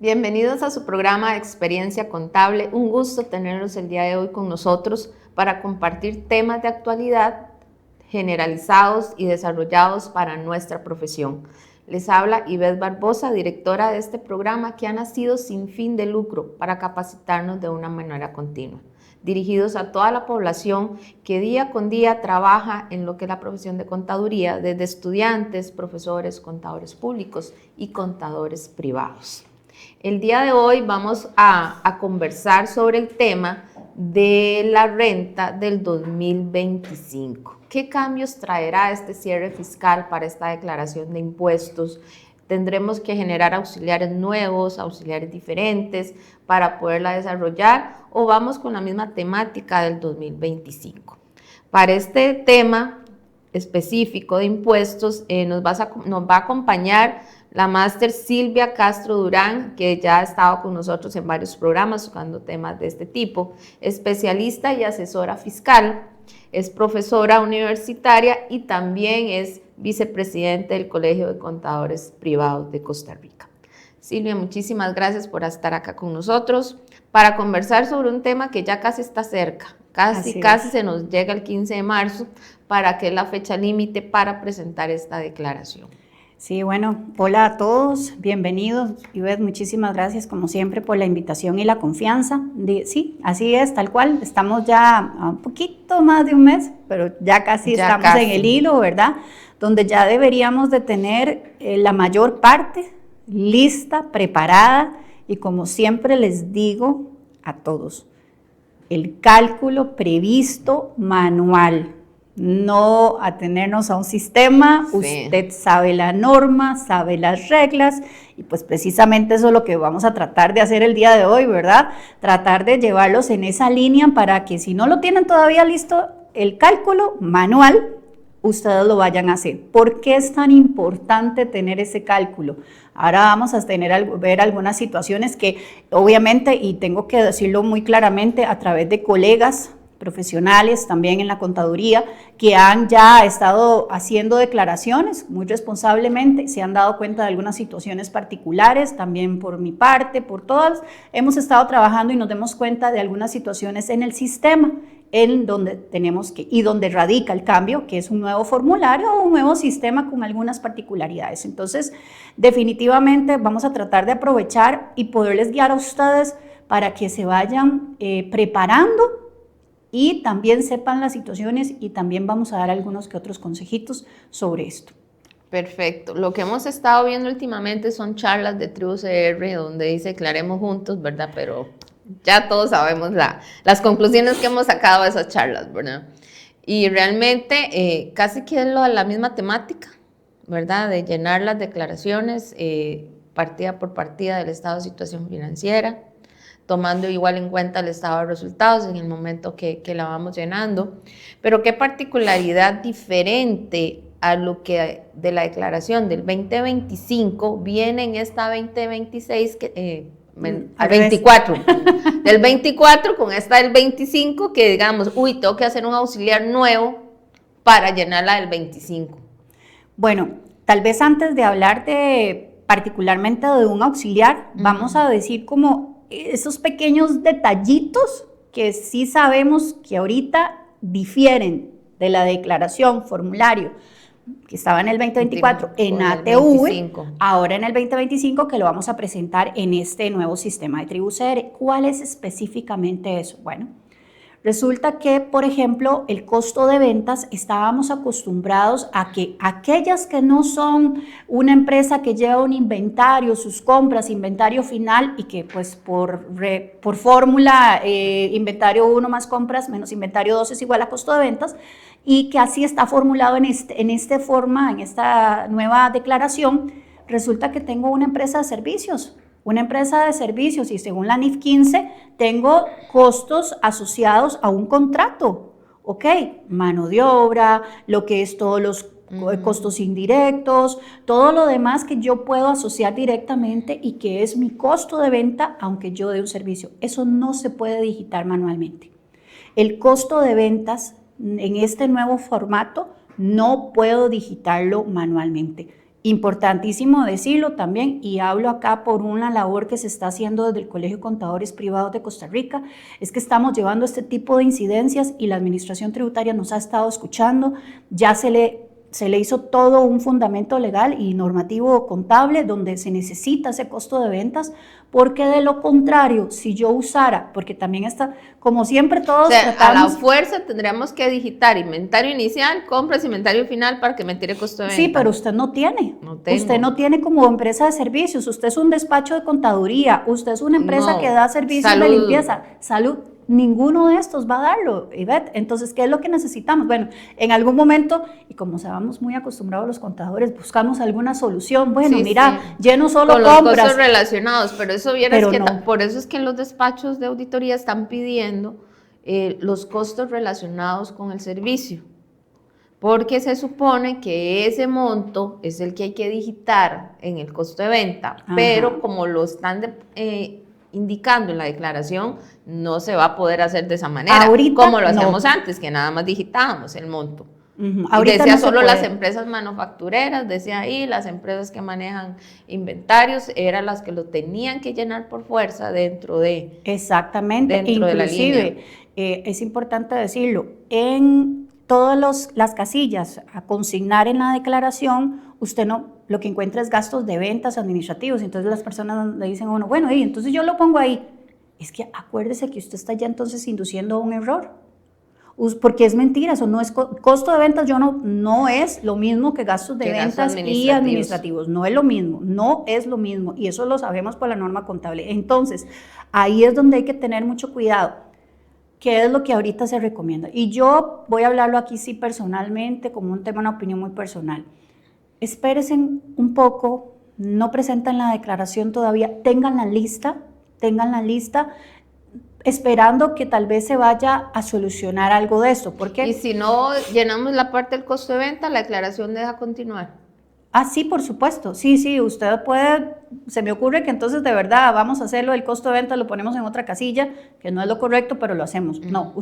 Bienvenidos a su programa de Experiencia Contable. Un gusto tenerlos el día de hoy con nosotros para compartir temas de actualidad generalizados y desarrollados para nuestra profesión. Les habla Ivette Barbosa, directora de este programa que ha nacido sin fin de lucro para capacitarnos de una manera continua, dirigidos a toda la población que día con día trabaja en lo que es la profesión de contaduría, desde estudiantes, profesores, contadores públicos y contadores privados. El día de hoy vamos a conversar sobre el tema de la renta del 2025. ¿Qué cambios traerá este cierre fiscal para esta declaración de impuestos? ¿Tendremos que generar auxiliares nuevos, auxiliares diferentes para poderla desarrollar o vamos con la misma temática del 2025? Para este tema específico de impuestos nos va a acompañar la máster Silvia Castro Durán, que ya ha estado con nosotros en varios programas tocando temas de este tipo, especialista y asesora fiscal, es profesora universitaria y también es vicepresidente del Colegio de Contadores Privados de Costa Rica. Silvia, muchísimas gracias por estar acá con nosotros para conversar sobre un tema que ya casi está cerca, casi se nos llega el 15 de marzo, para que es la fecha límite para presentar esta declaración. Sí, bueno, hola a todos, bienvenidos. Ivette, muchísimas gracias como siempre por la invitación y la confianza. Sí, así es, tal cual, estamos ya a un poquito más de un mes, pero ya casi estamos en el hilo, ¿verdad? Donde ya deberíamos de tener la mayor parte lista, preparada y como siempre les digo a todos, el cálculo previsto manual. No atenernos a un sistema, sí. Usted sabe la norma, sabe las reglas y pues precisamente eso es lo que vamos a tratar de hacer el día de hoy, ¿verdad? Tratar de llevarlos en esa línea para que si no lo tienen todavía listo el cálculo manual, ustedes lo vayan a hacer. ¿Por qué es tan importante tener ese cálculo? Ahora vamos a ver algunas situaciones que obviamente, y tengo que decirlo muy claramente a través de colegas profesionales también en la contaduría que han ya estado haciendo declaraciones muy responsablemente, se han dado cuenta de algunas situaciones particulares, también por mi parte, por todas, hemos estado trabajando y nos damos cuenta de algunas situaciones en el sistema en donde tenemos que, y donde radica el cambio, que es un nuevo formulario o un nuevo sistema con algunas particularidades. Entonces, definitivamente vamos a tratar de aprovechar y poderles guiar a ustedes para que se vayan preparando y también sepan las situaciones y también vamos a dar algunos que otros consejitos sobre esto. Perfecto. Lo que hemos estado viendo últimamente son charlas de Tribu CR donde dice declaremos juntos, ¿verdad? Pero ya todos sabemos las conclusiones que hemos sacado de esas charlas, ¿verdad? Y realmente casi que es la misma temática, ¿verdad? De llenar las declaraciones partida por partida del estado de situación financiera, tomando igual en cuenta el estado de resultados en el momento que la vamos llenando. Pero qué particularidad diferente a lo que de la declaración del 2025 viene en esta 2026, al 24, del 24 con esta del 25, que digamos, tengo que hacer un auxiliar nuevo para llenarla del 25. Bueno, tal vez antes de hablar particularmente de un auxiliar, vamos a decir como esos pequeños detallitos que sí sabemos que ahorita difieren de la declaración, formulario, que estaba en el 2024 en ATV, ahora en el 2025 que lo vamos a presentar en este nuevo sistema de Tribu CR. ¿Cuál es específicamente eso? Bueno, resulta que, por ejemplo, el costo de ventas, estábamos acostumbrados a que aquellas que no son una empresa que lleva un inventario, sus compras, inventario final y que pues por fórmula inventario 1 más compras menos inventario 2 es igual a costo de ventas y que así está formulado en esta nueva declaración, resulta que tengo una empresa de servicios. Una empresa de servicios y según la NIF 15 tengo costos asociados a un contrato, ¿ok? Mano de obra, lo que es todos los costos indirectos, todo lo demás que yo puedo asociar directamente y que es mi costo de venta aunque yo dé un servicio. Eso no se puede digitar manualmente. El costo de ventas en este nuevo formato no puedo digitarlo manualmente. Importantísimo decirlo también, y hablo acá por una labor que se está haciendo desde el Colegio de Contadores Privados de Costa Rica, es que estamos llevando este tipo de incidencias y la Administración Tributaria nos ha estado escuchando, ya se le hizo todo un fundamento legal y normativo contable donde se necesita ese costo de ventas, porque de lo contrario, si yo usara, porque también está, como siempre todos tratamos... A la fuerza tendríamos que digitar inventario inicial, compras, inventario final para que me tire costo de venta. Sí, pero usted no tiene. No tengo. Usted no tiene como empresa de servicios, usted es un despacho de contaduría, usted es una empresa que da servicios de limpieza, salud. Ninguno de estos va a darlo, Ivette. Entonces, ¿qué es lo que necesitamos? Bueno, en algún momento, y como estábamos muy acostumbrados los contadores, buscamos alguna solución. Bueno, sí, mira, lleno solo con compras. Los costos relacionados, pero eso vieras que no. por eso es que en los despachos de auditoría están pidiendo los costos relacionados con el servicio. Porque se supone que ese monto es el que hay que digitar en el costo de venta, ajá, pero como lo están indicando en la declaración, no se va a poder hacer de esa manera, ahorita, como lo hacíamos antes, que nada más digitábamos el monto. Ahorita decía no solo las empresas manufactureras, decía ahí, las empresas que manejan inventarios, eran las que lo tenían que llenar por fuerza dentro de... Exactamente, dentro de la línea. Es importante decirlo, en todas las casillas a consignar en la declaración, usted no, lo que encuentra es gastos de ventas administrativos, entonces las personas le dicen a uno, bueno, entonces yo lo pongo ahí. Es que acuérdese que usted está ya entonces induciendo un error, porque es mentira, eso no es costo de ventas, no es lo mismo que gastos de ventas y administrativos, no es lo mismo, y eso lo sabemos por la norma contable. Entonces, ahí es donde hay que tener mucho cuidado. ¿Qué es lo que ahorita se recomienda? Y yo voy a hablarlo aquí sí personalmente, como un tema, una opinión muy personal. Espérense un poco, no presentan la declaración todavía, tengan la lista, esperando que tal vez se vaya a solucionar algo de esto. ¿Por qué? Y si no llenamos la parte del costo de venta, la declaración deja continuar. Ah, sí, por supuesto. Sí, usted puede, se me ocurre que entonces de verdad vamos a hacerlo, el costo de venta lo ponemos en otra casilla, que no es lo correcto, pero lo hacemos. No,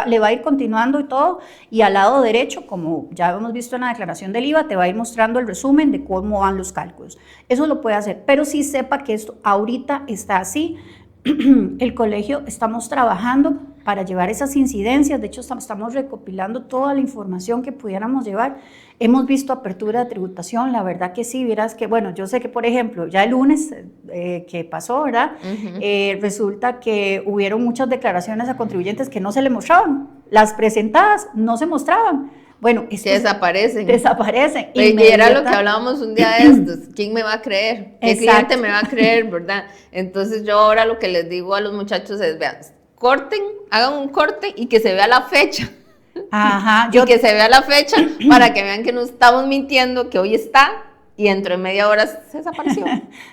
le va a ir continuando y todo, y al lado derecho, como ya hemos visto en la declaración del IVA, te va a ir mostrando el resumen de cómo van los cálculos. Eso lo puede hacer, pero sí sepa que esto ahorita está así. El colegio estamos trabajando para llevar esas incidencias, de hecho estamos recopilando toda la información que pudiéramos llevar. Hemos visto apertura de tributación, la verdad que sí, verás que, bueno, yo sé que por ejemplo, ya el lunes que pasó, ¿verdad? Resulta que hubieron muchas declaraciones a contribuyentes que no se le mostraban, las presentadas no se mostraban. Bueno, que desaparecen. Y era lo que hablábamos un día de estos. ¿Quién me va a creer? ¿Qué cliente me va a creer, verdad? Entonces yo ahora lo que les digo a los muchachos es, vean, corten, hagan un corte y que se vea la fecha. Ajá. Y que se vea la fecha para que vean que no estamos mintiendo, que hoy está y dentro de media hora se desapareció.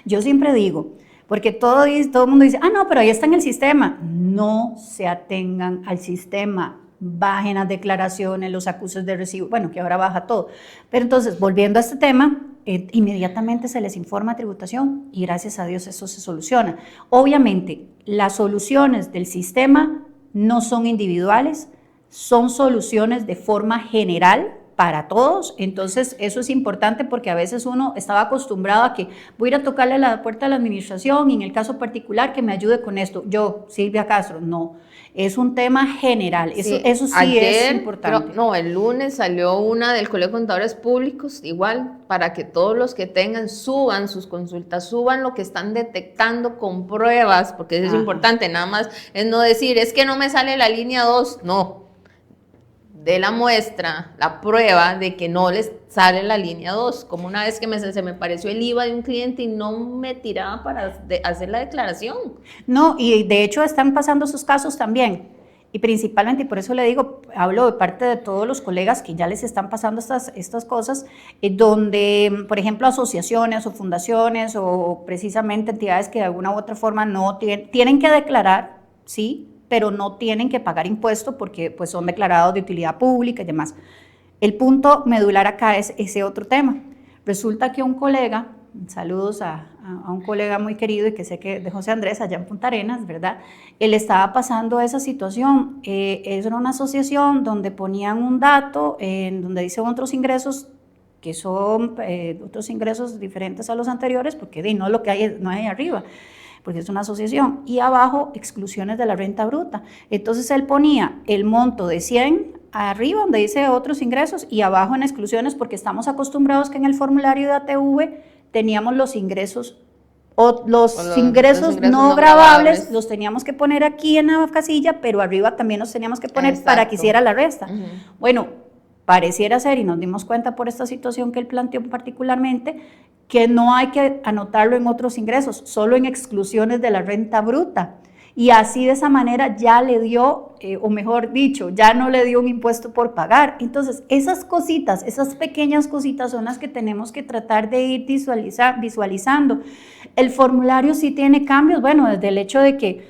Yo siempre digo, porque todo el mundo dice, no, pero ahí está en el sistema. No se atengan al sistema. Bajen las declaraciones, los acusos de recibo, bueno, que ahora baja todo. Pero entonces, volviendo a este tema, inmediatamente se les informa a tributación y gracias a Dios eso se soluciona. Obviamente, las soluciones del sistema no son individuales, son soluciones de forma general para todos, entonces eso es importante porque a veces uno estaba acostumbrado a que voy a ir a tocarle a la puerta de la administración y en el caso particular que me ayude con esto. Yo, Silvia Castro, no. Es un tema general, eso sí ayer, es importante. El lunes salió una del Colegio de Contadores Públicos, igual, para que todos los que tengan suban sus consultas, suban lo que están detectando con pruebas, porque eso es importante, nada más es no decir, es que no me sale la línea 2, no. De la muestra, la prueba de que no les sale la línea 2, como una vez que se me pareció el IVA de un cliente y no me tiraba para hacer la declaración. No, y de hecho están pasando esos casos también, y principalmente, y por eso le digo, hablo de parte de todos los colegas que ya les están pasando estas cosas, donde, por ejemplo, asociaciones o fundaciones o precisamente entidades que de alguna u otra forma no tienen que declarar, sí, pero no tienen que pagar impuesto porque pues, son declarados de utilidad pública y demás. El punto medular acá es ese otro tema. Resulta que un colega, saludos a un colega muy querido y que sé que de José Andrés allá en Punta Arenas, ¿verdad? Él estaba pasando esa situación. Era una asociación donde ponían un dato, en donde dicen otros ingresos que son otros ingresos diferentes a los anteriores, porque no lo que hay, no hay arriba, porque es una asociación, y abajo exclusiones de la renta bruta. Entonces él ponía el monto de 100 arriba, donde dice otros ingresos, y abajo en exclusiones, porque estamos acostumbrados que en el formulario de ATV teníamos los ingresos o los ingresos no gravables, los teníamos que poner aquí en la casilla, pero arriba también los teníamos que poner. Exacto. Para que hiciera la resta. Bueno, pareciera ser, y nos dimos cuenta por esta situación que él planteó particularmente, que no hay que anotarlo en otros ingresos, solo en exclusiones de la renta bruta. Y así de esa manera ya le dio, o mejor dicho, ya no le dio un impuesto por pagar. Entonces, esas cositas, esas pequeñas cositas son las que tenemos que tratar de ir visualizando. El formulario sí tiene cambios, bueno, desde el hecho de que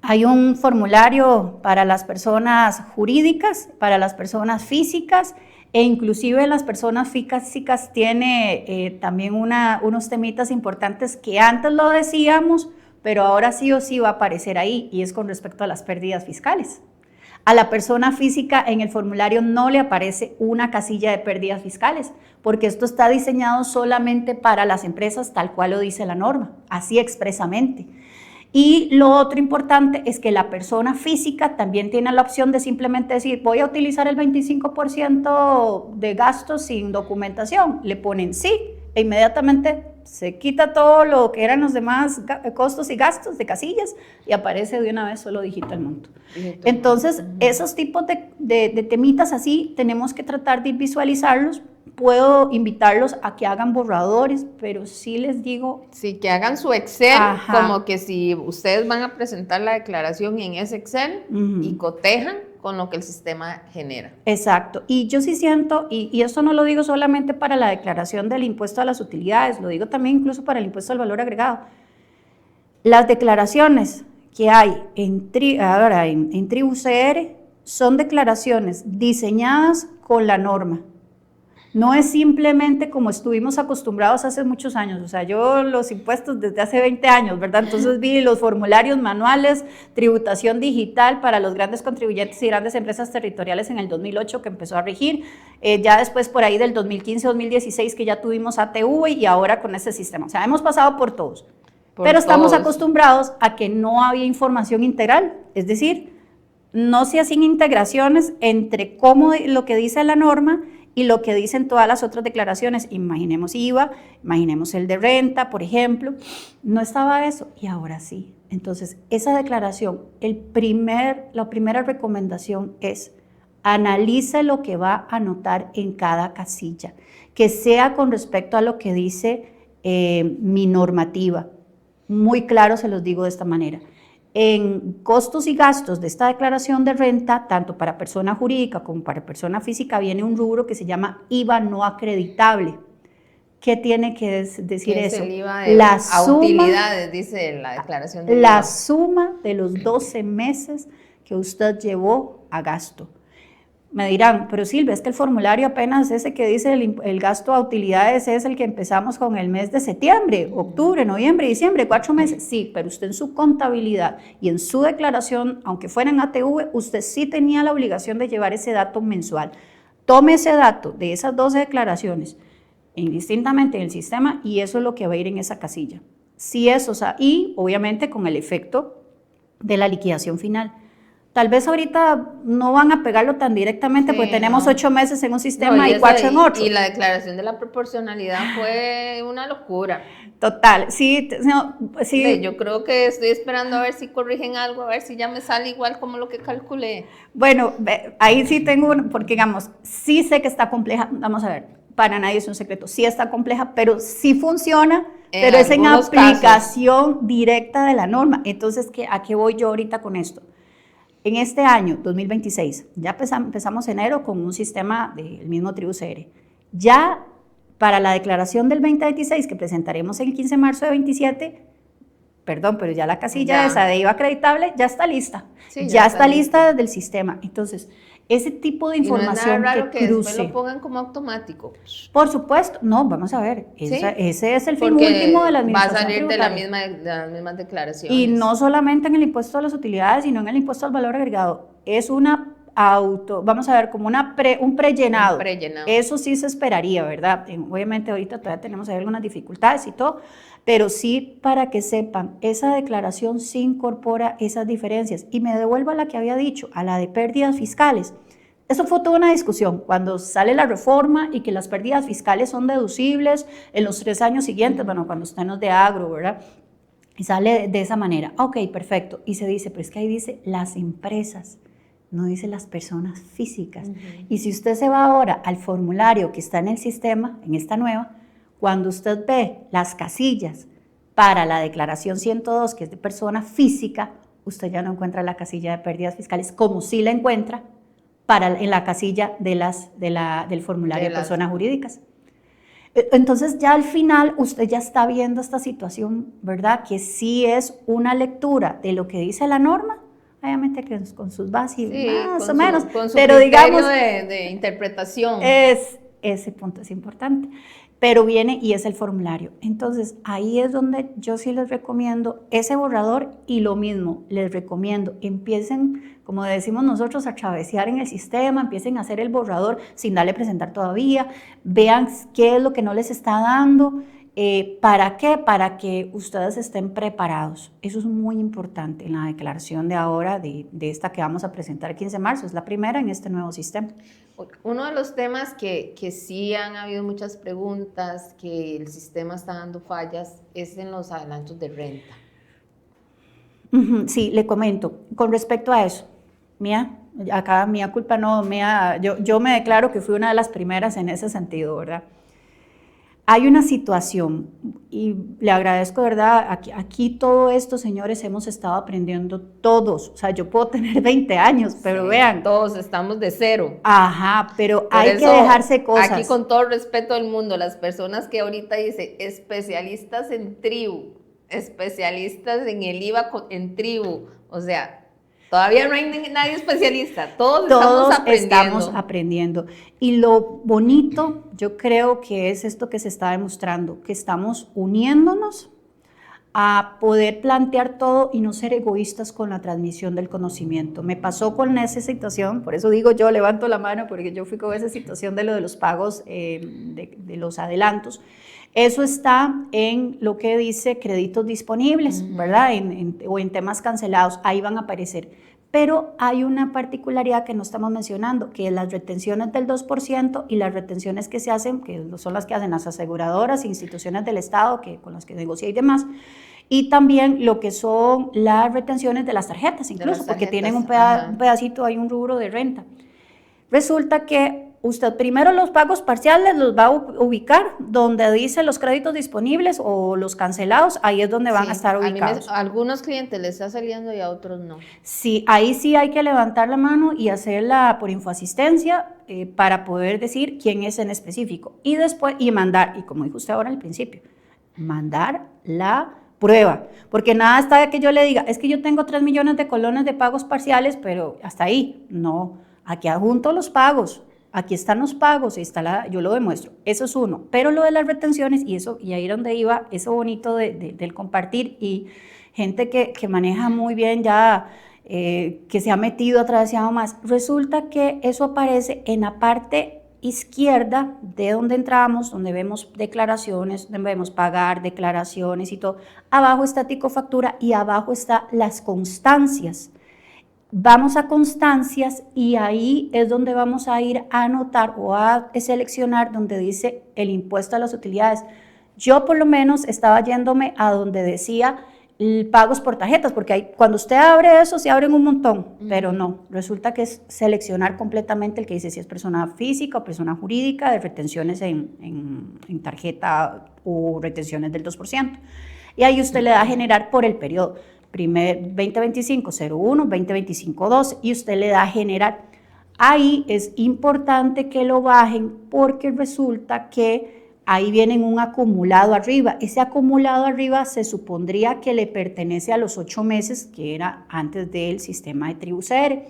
hay un formulario para las personas jurídicas, para las personas físicas, e inclusive las personas físicas tiene también unos temitas importantes que antes lo decíamos, pero ahora sí o sí va a aparecer ahí, y es con respecto a las pérdidas fiscales. A la persona física en el formulario no le aparece una casilla de pérdidas fiscales, porque esto está diseñado solamente para las empresas tal cual lo dice la norma, así expresamente. Y lo otro importante es que la persona física también tiene la opción de simplemente decir, voy a utilizar el 25% de gastos sin documentación. Le ponen sí, e inmediatamente se quita todo lo que eran los demás costos y gastos de casillas y aparece de una vez solo digita el monto. Entonces, esos tipos de temitas así tenemos que tratar de visualizarlos. Puedo invitarlos a que hagan borradores, pero sí les digo... Sí, que hagan su Excel, como que si ustedes van a presentar la declaración en ese Excel y cotejan con lo que el sistema genera. Exacto, y yo sí siento, y esto no lo digo solamente para la declaración del impuesto a las utilidades, lo digo también incluso para el impuesto al valor agregado. Las declaraciones que hay en TribuCR son declaraciones diseñadas con la norma. No es simplemente como estuvimos acostumbrados hace muchos años, o sea, yo los impuestos desde hace 20 años, ¿verdad? Entonces vi los formularios manuales, tributación digital para los grandes contribuyentes y grandes empresas territoriales en el 2008 que empezó a regir, ya después por ahí del 2015-2016 que ya tuvimos ATV y ahora con ese sistema, o sea, hemos pasado por todos, pero estamos acostumbrados a que no había información integral, es decir, no se hacían integraciones entre cómo lo que dice la norma y lo que dicen todas las otras declaraciones. Imaginemos IVA, imaginemos el de renta, por ejemplo, no estaba eso y ahora sí. Entonces, esa declaración, la primera recomendación es analice lo que va a anotar en cada casilla, que sea con respecto a lo que dice mi normativa. Muy claro se los digo de esta manera. En costos y gastos de esta declaración de renta, tanto para persona jurídica como para persona física, viene un rubro que se llama IVA no acreditable. ¿Qué tiene que decir eso? Es el IVA de utilidades, dice la declaración de la IVA. Suma de los 12 meses que usted llevó a gasto. Me dirán, pero Silvia, es que el formulario apenas ese que dice el gasto a utilidades es el que empezamos con el mes de septiembre, octubre, noviembre, diciembre, 4 meses. Sí, pero usted en su contabilidad y en su declaración, aunque fuera en ATV, usted sí tenía la obligación de llevar ese dato mensual. Tome ese dato de esas 12 declaraciones indistintamente en el sistema y eso es lo que va a ir en esa casilla. Sí, eso, o sea, y obviamente con el efecto de la liquidación final. Tal vez ahorita no van a pegarlo tan directamente porque tenemos 8 meses en un sistema y 4 en otro. Y la declaración de la proporcionalidad fue una locura. Total, sí, sí. Yo creo que estoy esperando a ver si corrigen algo, a ver si ya me sale igual como lo que calculé. Bueno, ahí sí tengo, porque digamos, sí sé que está compleja, vamos a ver, para nadie es un secreto, sí está compleja, pero sí funciona, pero es en aplicación directa de la norma. Entonces, ¿a qué voy yo ahorita con esto? En este año, 2026, ya empezamos enero con un sistema del mismo TribuCR. Ya para la declaración del 2026 que presentaremos el 15 de marzo de 27, perdón, pero ya la casilla esa de IVA acreditable ya está lista. Sí, ya está lista desde el sistema. Entonces, ese tipo de información y no es nada raro que después lo pongan como automático. Por supuesto, no, vamos a ver, ese es el fin último de la administración va a salir de las mismas declaraciones. Y no solamente en el impuesto a las utilidades, sino en el impuesto al valor agregado. Es una vamos a ver, como un prellenado. Un prellenado. Eso sí se esperaría, ¿verdad? Obviamente ahorita todavía tenemos ahí algunas dificultades y todo, pero sí para que sepan, esa declaración sí incorpora esas diferencias. Y me devuelvo a la que había dicho, a la de pérdidas fiscales. Eso fue toda una discusión cuando sale la reforma y que las pérdidas fiscales son deducibles en los 3 años siguientes, bueno, cuando están los de agro, ¿verdad? Y sale de esa manera. Ok, perfecto. Y se dice, pero es que ahí dice las empresas, no dice las personas físicas. Y si usted se va ahora al formulario que está en el sistema, en esta nueva, cuando usted ve las casillas para la declaración 102, que es de persona física, usted ya no encuentra la casilla de pérdidas fiscales, como sí la encuentra en la casilla del formulario de personas jurídicas. Entonces ya al final usted ya está viendo esta situación, ¿verdad? Que sí es una lectura de lo que dice la norma, obviamente que con sus bases sí, más o menos, con su pero digamos de interpretación. Ese punto es importante. Pero viene y es el formulario. Entonces, ahí es donde yo sí les recomiendo ese borrador y lo mismo, les recomiendo, empiecen, como decimos nosotros, a travesear en el sistema, empiecen a hacer el borrador sin darle presentar todavía, vean qué es lo que no les está dando. ¿Para qué? Para que ustedes estén preparados. Eso es muy importante en la declaración de ahora, de esta que vamos a presentar el 15 de marzo, es la primera en este nuevo sistema. Uno de los temas que sí han habido muchas preguntas, que el sistema está dando fallas, es en los adelantos de renta. Sí, le comento, con respecto a eso, acá mía culpa no, yo me declaro que fui una de las primeras en ese sentido, ¿verdad? Hay una situación y le agradezco, ¿verdad? Aquí todo esto, señores, hemos estado aprendiendo todos. O sea, yo puedo tener 20 años, pero sí, vean. Todos estamos de cero. Ajá, pero hay que dejarse cosas. Aquí con todo el respeto del mundo, las personas que ahorita dicen especialistas en tribu, especialistas en el IVA en tribu, o sea, todavía no hay nadie especialista, todos estamos aprendiendo. Y lo bonito, yo creo que es esto que se está demostrando, que estamos uniéndonos a poder plantear todo y no ser egoístas con la transmisión del conocimiento. Me pasó con esa situación, por eso digo yo, levanto la mano, porque yo fui con esa situación de lo de los pagos, de los adelantos. Eso está en lo que dice créditos disponibles, ¿verdad? O en temas cancelados, ahí van a aparecer. Pero hay una particularidad que no estamos mencionando, que es las retenciones del 2% y las retenciones que se hacen, que son las que hacen las aseguradoras, instituciones del Estado, con las que negocia y demás, y también lo que son las retenciones de las tarjetas, incluso, porque tienen un pedacito, hay un rubro de renta. Resulta que usted primero los pagos parciales los va a ubicar donde dice los créditos disponibles o los cancelados, ahí es donde van a estar ubicados. A algunos clientes les está saliendo y a otros no. Sí, ahí sí hay que levantar la mano y hacerla por infoasistencia para poder decir quién es en específico. Y después, y mandar, y como dijo usted ahora al principio, mandar la prueba, porque nada está de que yo le diga, es que yo tengo 3 millones de colones de pagos parciales, pero hasta ahí, no, aquí adjunto los pagos. Aquí están los pagos, yo lo demuestro, eso es uno, pero lo de las retenciones y ahí donde iba, eso bonito del compartir y gente que maneja muy bien ya, que se ha metido, atravesado más, resulta que eso aparece en la parte izquierda de donde entramos, donde vemos declaraciones, donde vemos pagar, declaraciones y todo, abajo está Ticofactura y abajo están las constancias. Vamos a constancias y ahí es donde vamos a ir a anotar o a seleccionar donde dice el impuesto a las utilidades. Yo por lo menos estaba yéndome a donde decía pagos por tarjetas, porque cuando usted abre eso se abren un montón, pero no, resulta que es seleccionar completamente el que dice si es persona física o persona jurídica, de retenciones en tarjeta o retenciones del 2%. Y ahí usted le da a generar por el periodo. 2025-01, 2025-12 y usted le da a generar. Ahí es importante que lo bajen porque resulta que ahí viene un acumulado arriba. Ese acumulado arriba se supondría que le pertenece a los 8 meses que era antes del sistema de tribu CR.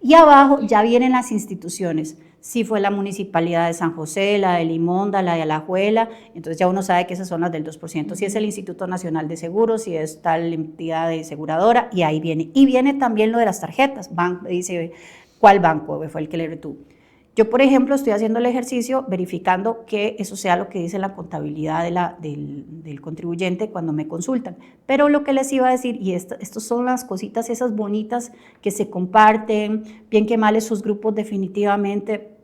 Y abajo ya vienen las instituciones. Si fue la Municipalidad de San José, la de Limonda, la de Alajuela, entonces ya uno sabe que esas son las del 2%. Si es el Instituto Nacional de Seguros, si es tal entidad de aseguradora, y ahí viene. Y viene también lo de las tarjetas. Dice ¿Cuál banco fue el que le retuvo? Yo, por ejemplo, estoy haciendo el ejercicio verificando que eso sea lo que dice la contabilidad del contribuyente cuando me consultan. Pero lo que les iba a decir, y estas son las cositas esas bonitas que se comparten, bien que mal esos grupos definitivamente.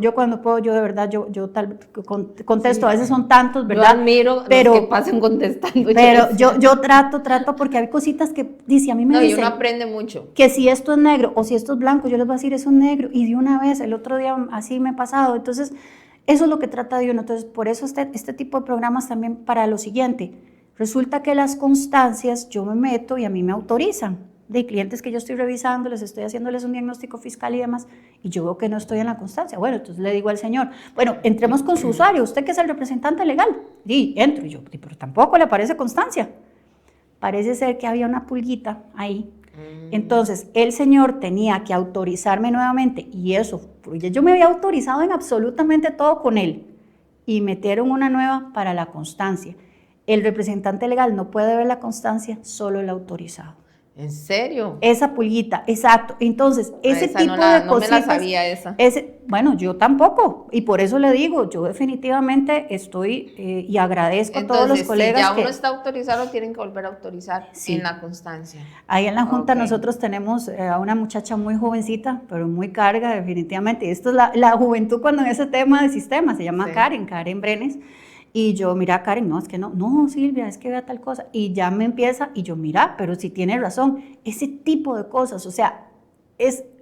Yo cuando puedo, yo de verdad, yo tal contesto, sí. A veces son tantos, ¿verdad? Yo admiro pero, los que pasan contestando. Pero yo trato porque hay cositas que dice, a mí me dicen. No, y uno aprende mucho. Que si esto es negro o si esto es blanco, yo les voy a decir, eso es negro, y de una vez, el otro día así me ha pasado. Entonces, eso es lo que trata de uno. Entonces, por eso este tipo de programas también para lo siguiente. Resulta que las constancias, yo me meto y a mí me autorizan. De clientes que yo estoy revisando, les estoy haciéndoles un diagnóstico fiscal y demás, y yo veo que no estoy en la constancia. Bueno, entonces le digo al señor, bueno, entremos con su usuario, usted que es el representante legal. Y entro, y yo, pero tampoco le aparece constancia. Parece ser que había una pulguita ahí. Entonces, el señor tenía que autorizarme nuevamente, y eso, yo me había autorizado en absolutamente todo con él, y metieron una nueva para la constancia. El representante legal no puede ver la constancia, solo el autorizado. ¿En serio? Esa pulguita, exacto. Entonces, ese tipo de cositas. No me la sabía esa. Bueno, yo tampoco. Y por eso le digo, yo definitivamente estoy y agradezco a todos los colegas. Si ya uno está autorizado, tienen que volver a autorizar en la constancia. Ahí en la Junta nosotros tenemos a una muchacha muy jovencita, pero muy carga, definitivamente. Y esto es la juventud cuando en ese tema de sistema, se llama Karen Brenes. Y yo, mira, Karen, no, es que no, Silvia, es que vea tal cosa. Y ya me empieza, y yo, mira, pero si tiene razón, ese tipo de cosas, o sea,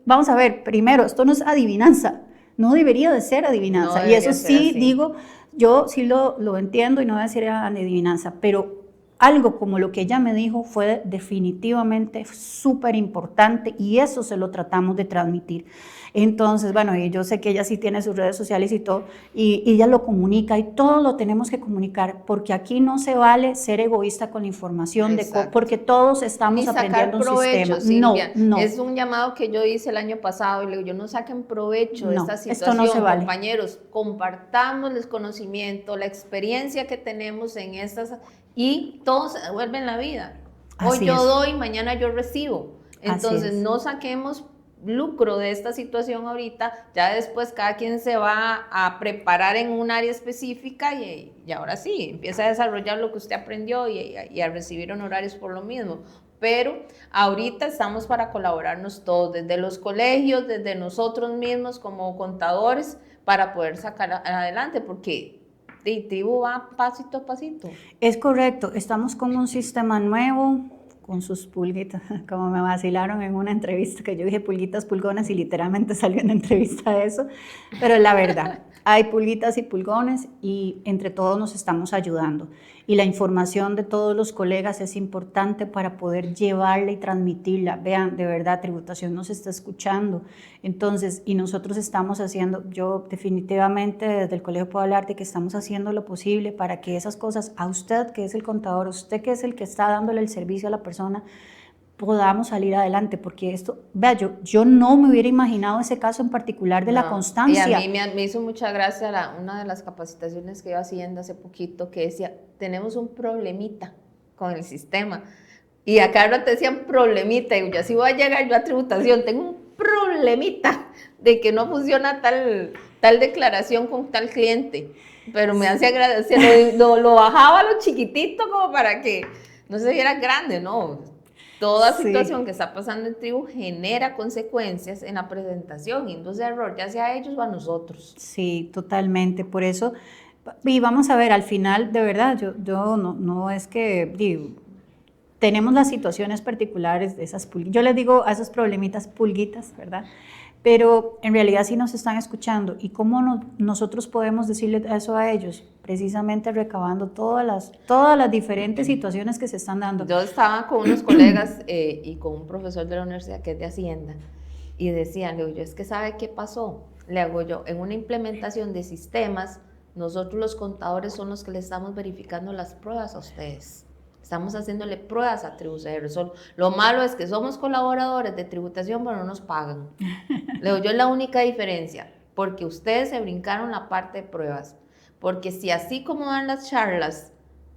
vamos a ver, primero, esto no es adivinanza, no debería de ser adivinanza. No, y eso sí, digo, yo sí lo entiendo y no voy a decir adivinanza, pero algo como lo que ella me dijo fue definitivamente súper importante y eso se lo tratamos de transmitir. Entonces, bueno, y yo sé que ella sí tiene sus redes sociales y todo, y ella lo comunica y todo lo tenemos que comunicar, porque aquí no se vale ser egoísta con la información, porque todos estamos aprendiendo un sistema. Silvia. No. Es un llamado que yo hice el año pasado y le digo, yo no saquen provecho de esta situación, no se vale. Compañeros, compartamos el conocimiento, la experiencia que tenemos en estas, y todo se devuelve en la vida. Hoy yo doy, mañana yo recibo. Entonces, no saquemos lucro de esta situación ahorita, ya después cada quien se va a preparar en un área específica y ahora sí, empieza a desarrollar lo que usted aprendió y a recibir honorarios por lo mismo. Pero ahorita estamos para colaborarnos todos, desde los colegios, desde nosotros mismos como contadores, para poder sacar adelante, porque Tribu va pasito a pasito. Es correcto, estamos con un sistema nuevo, con sus pulguitas, como me vacilaron en una entrevista que yo dije pulguitas, pulgones y literalmente salió en entrevista de eso, pero la verdad, hay pulguitas y pulgones y entre todos nos estamos ayudando y la información de todos los colegas es importante para poder llevarla y transmitirla. Vean, de verdad, tributación nos está escuchando, entonces, y nosotros estamos haciendo, yo definitivamente desde el colegio puedo hablar de que estamos haciendo lo posible para que esas cosas, a usted que es el contador, usted que es el que está dándole el servicio a la persona, podamos salir adelante, porque esto, vea, yo no me hubiera imaginado ese caso en particular de la constancia. Y a mí me hizo mucha gracia una de las capacitaciones que iba haciendo hace poquito, que decía, tenemos un problemita con el sistema, y acá no te decían problemita, y yo así voy a llegar yo a tributación, tengo un problemita de que no funciona tal declaración con tal cliente, pero me hacía gracia, lo bajaba a lo chiquitito como para que no se viera grande, ¿no? Toda situación que está pasando en Tribu genera consecuencias en la presentación, induce error, ya sea a ellos o a nosotros. Sí, totalmente, por eso, y vamos a ver, al final, de verdad, yo no es que, digo, tenemos las situaciones particulares de esas pulguitas, yo les digo a esos problemitas pulguitas, ¿verdad? Pero en realidad sí nos están escuchando. ¿Y cómo nosotros podemos decirle eso a ellos? Precisamente recabando todas las diferentes situaciones que se están dando. Yo estaba con unos colegas y con un profesor de la universidad que es de Hacienda y decían, le digo yo, es que ¿sabe qué pasó? Le hago yo, en una implementación de sistemas, nosotros los contadores son los que le estamos verificando las pruebas a ustedes. Estamos haciéndole pruebas a TribuCR. Lo malo es que somos colaboradores de tributación, pero no nos pagan. Le digo, yo es la única diferencia, porque ustedes se brincaron la parte de pruebas. Porque si así como dan las charlas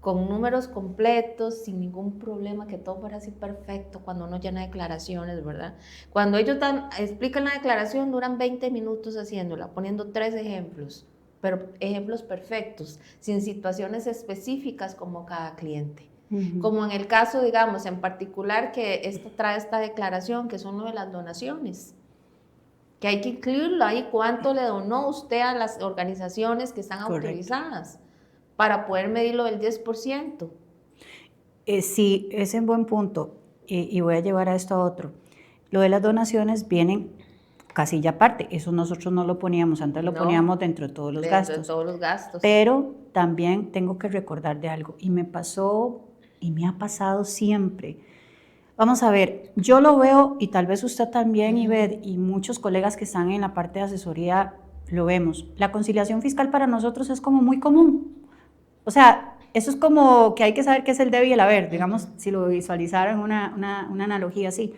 con números completos, sin ningún problema, que todo fuera así perfecto cuando uno llena declaraciones, ¿verdad? Cuando ellos explican la declaración, duran 20 minutos haciéndola, poniendo 3 ejemplos, pero ejemplos perfectos, sin situaciones específicas como cada cliente. Como en el caso, digamos, en particular que trae esta declaración, que son lo de las donaciones, que hay que incluirlo ahí, cuánto le donó usted a las organizaciones que están autorizadas, para poder medirlo del 10%. Sí, es un buen punto, y voy a llevar a esto a otro. Lo de las donaciones vienen casilla aparte, eso nosotros no lo poníamos, antes lo poníamos dentro de todos los gastos. De todos los gastos. Pero también tengo que recordar de algo, y me pasó, y me ha pasado siempre. Vamos a ver, yo lo veo, y tal vez usted también, Ivette, y muchos colegas que están en la parte de asesoría lo vemos. La conciliación fiscal para nosotros es como muy común. O sea, eso es como que hay que saber qué es el debe y el haber, digamos, si lo visualizaran una analogía así.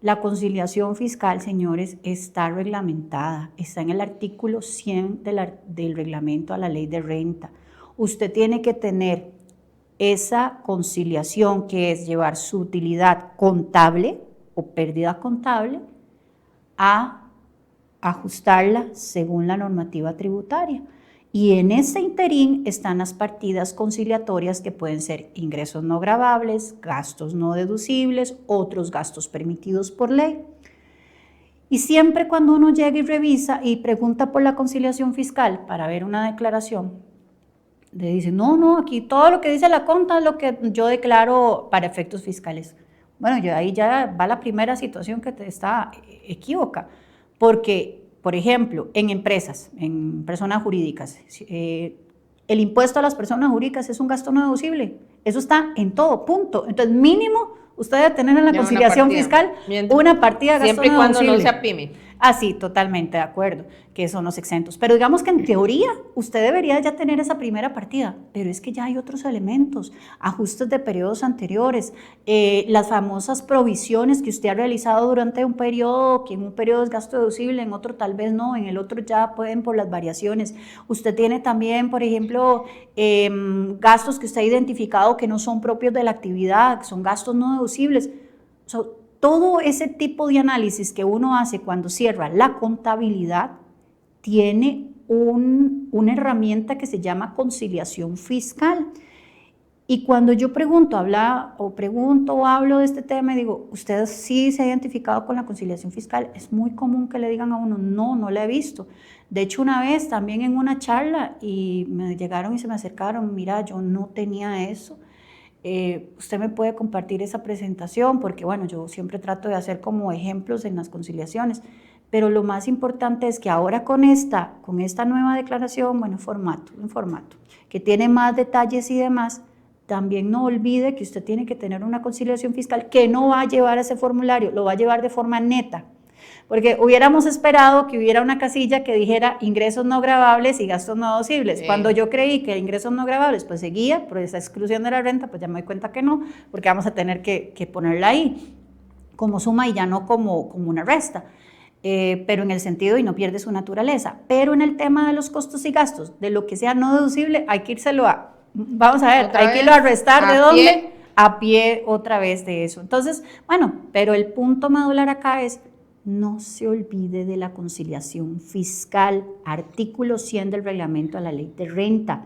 La conciliación fiscal, señores, está reglamentada, está en el artículo 100 del reglamento a la ley de renta. Usted tiene que tener esa conciliación, que es llevar su utilidad contable o pérdida contable a ajustarla según la normativa tributaria. Y en ese interín están las partidas conciliatorias, que pueden ser ingresos no gravables, gastos no deducibles, otros gastos permitidos por ley. Y siempre cuando uno llega y revisa y pregunta por la conciliación fiscal para ver una declaración, le dicen, no, aquí todo lo que dice la conta es lo que yo declaro para efectos fiscales. Bueno, ahí ya va la primera situación que te está equívoca, porque, por ejemplo, en empresas, en personas jurídicas, el impuesto a las personas jurídicas es un gasto no deducible. Eso está en todo, punto. Entonces, mínimo, usted debe tener en la conciliación fiscal una partida de gasto no deducible. Siempre y cuando no sea pyme. Ah, sí, totalmente de acuerdo, que son los exentos. Pero digamos que en teoría usted debería ya tener esa primera partida, pero es que ya hay otros elementos, ajustes de periodos anteriores, las famosas provisiones que usted ha realizado durante un periodo, que en un periodo es gasto deducible, en otro tal vez no, en el otro ya pueden por las variaciones. Usted tiene también, por ejemplo, gastos que usted ha identificado que no son propios de la actividad, que son gastos no deducibles. Todo ese tipo de análisis que uno hace cuando cierra la contabilidad tiene una herramienta que se llama conciliación fiscal. Y cuando yo hablo de este tema y digo, ¿usted sí se ha identificado con la conciliación fiscal? Es muy común que le digan a uno, no la he visto. De hecho, una vez también en una charla y me llegaron y se me acercaron, mira, yo no tenía eso. Usted me puede compartir esa presentación, porque bueno, yo siempre trato de hacer como ejemplos en las conciliaciones, pero lo más importante es que ahora con esta nueva declaración, bueno, un formato que tiene más detalles y demás, también no olvide que usted tiene que tener una conciliación fiscal que no va a llevar ese formulario, lo va a llevar de forma neta. Porque hubiéramos esperado que hubiera una casilla que dijera ingresos no gravables y gastos no deducibles. Sí. Cuando yo creí que ingresos no gravables pues seguía, por esa exclusión de la renta, pues ya me doy cuenta que no, porque vamos a tener que ponerla ahí como suma y ya no como una resta. Pero en el sentido y no pierde su naturaleza. Pero en el tema de los costos y gastos, de lo que sea no deducible, hay que írselo vamos a ver, hay que irlo a restar, ¿de dónde? A pie otra vez de eso. Entonces, bueno, pero el punto medular acá es, no se olvide de la conciliación fiscal, artículo 100 del reglamento a la ley de renta.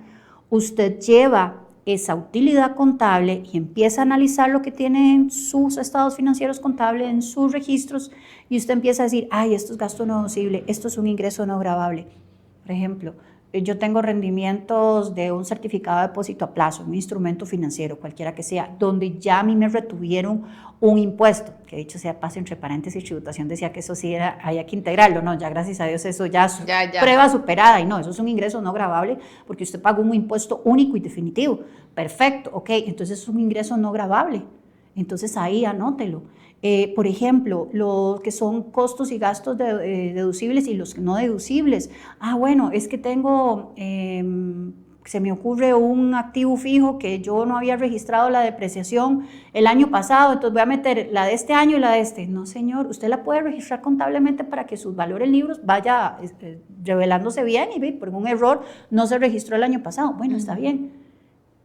Usted lleva esa utilidad contable y empieza a analizar lo que tiene en sus estados financieros contables, en sus registros, y usted empieza a decir, ay, esto es gasto no deducible, esto es un ingreso no gravable. Por ejemplo, yo tengo rendimientos de un certificado de depósito a plazo, un instrumento financiero, cualquiera que sea, donde ya a mí me retuvieron un impuesto, que dicho sea paso entre paréntesis, tributación decía que eso sí había que integrarlo, no, ya gracias a Dios eso ya. Prueba superada, y no, eso es un ingreso no gravable porque usted pagó un impuesto único y definitivo, perfecto, ok, entonces es un ingreso no gravable, entonces ahí anótelo. Por ejemplo, los que son costos y gastos deducibles y los no deducibles. Bueno, es que tengo, se me ocurre un activo fijo que yo no había registrado la depreciación el año pasado, entonces voy a meter la de este año y la de este. No, señor, usted la puede registrar contablemente para que sus valores libros vaya revelándose bien y por un error no se registró el año pasado. Bueno, está bien.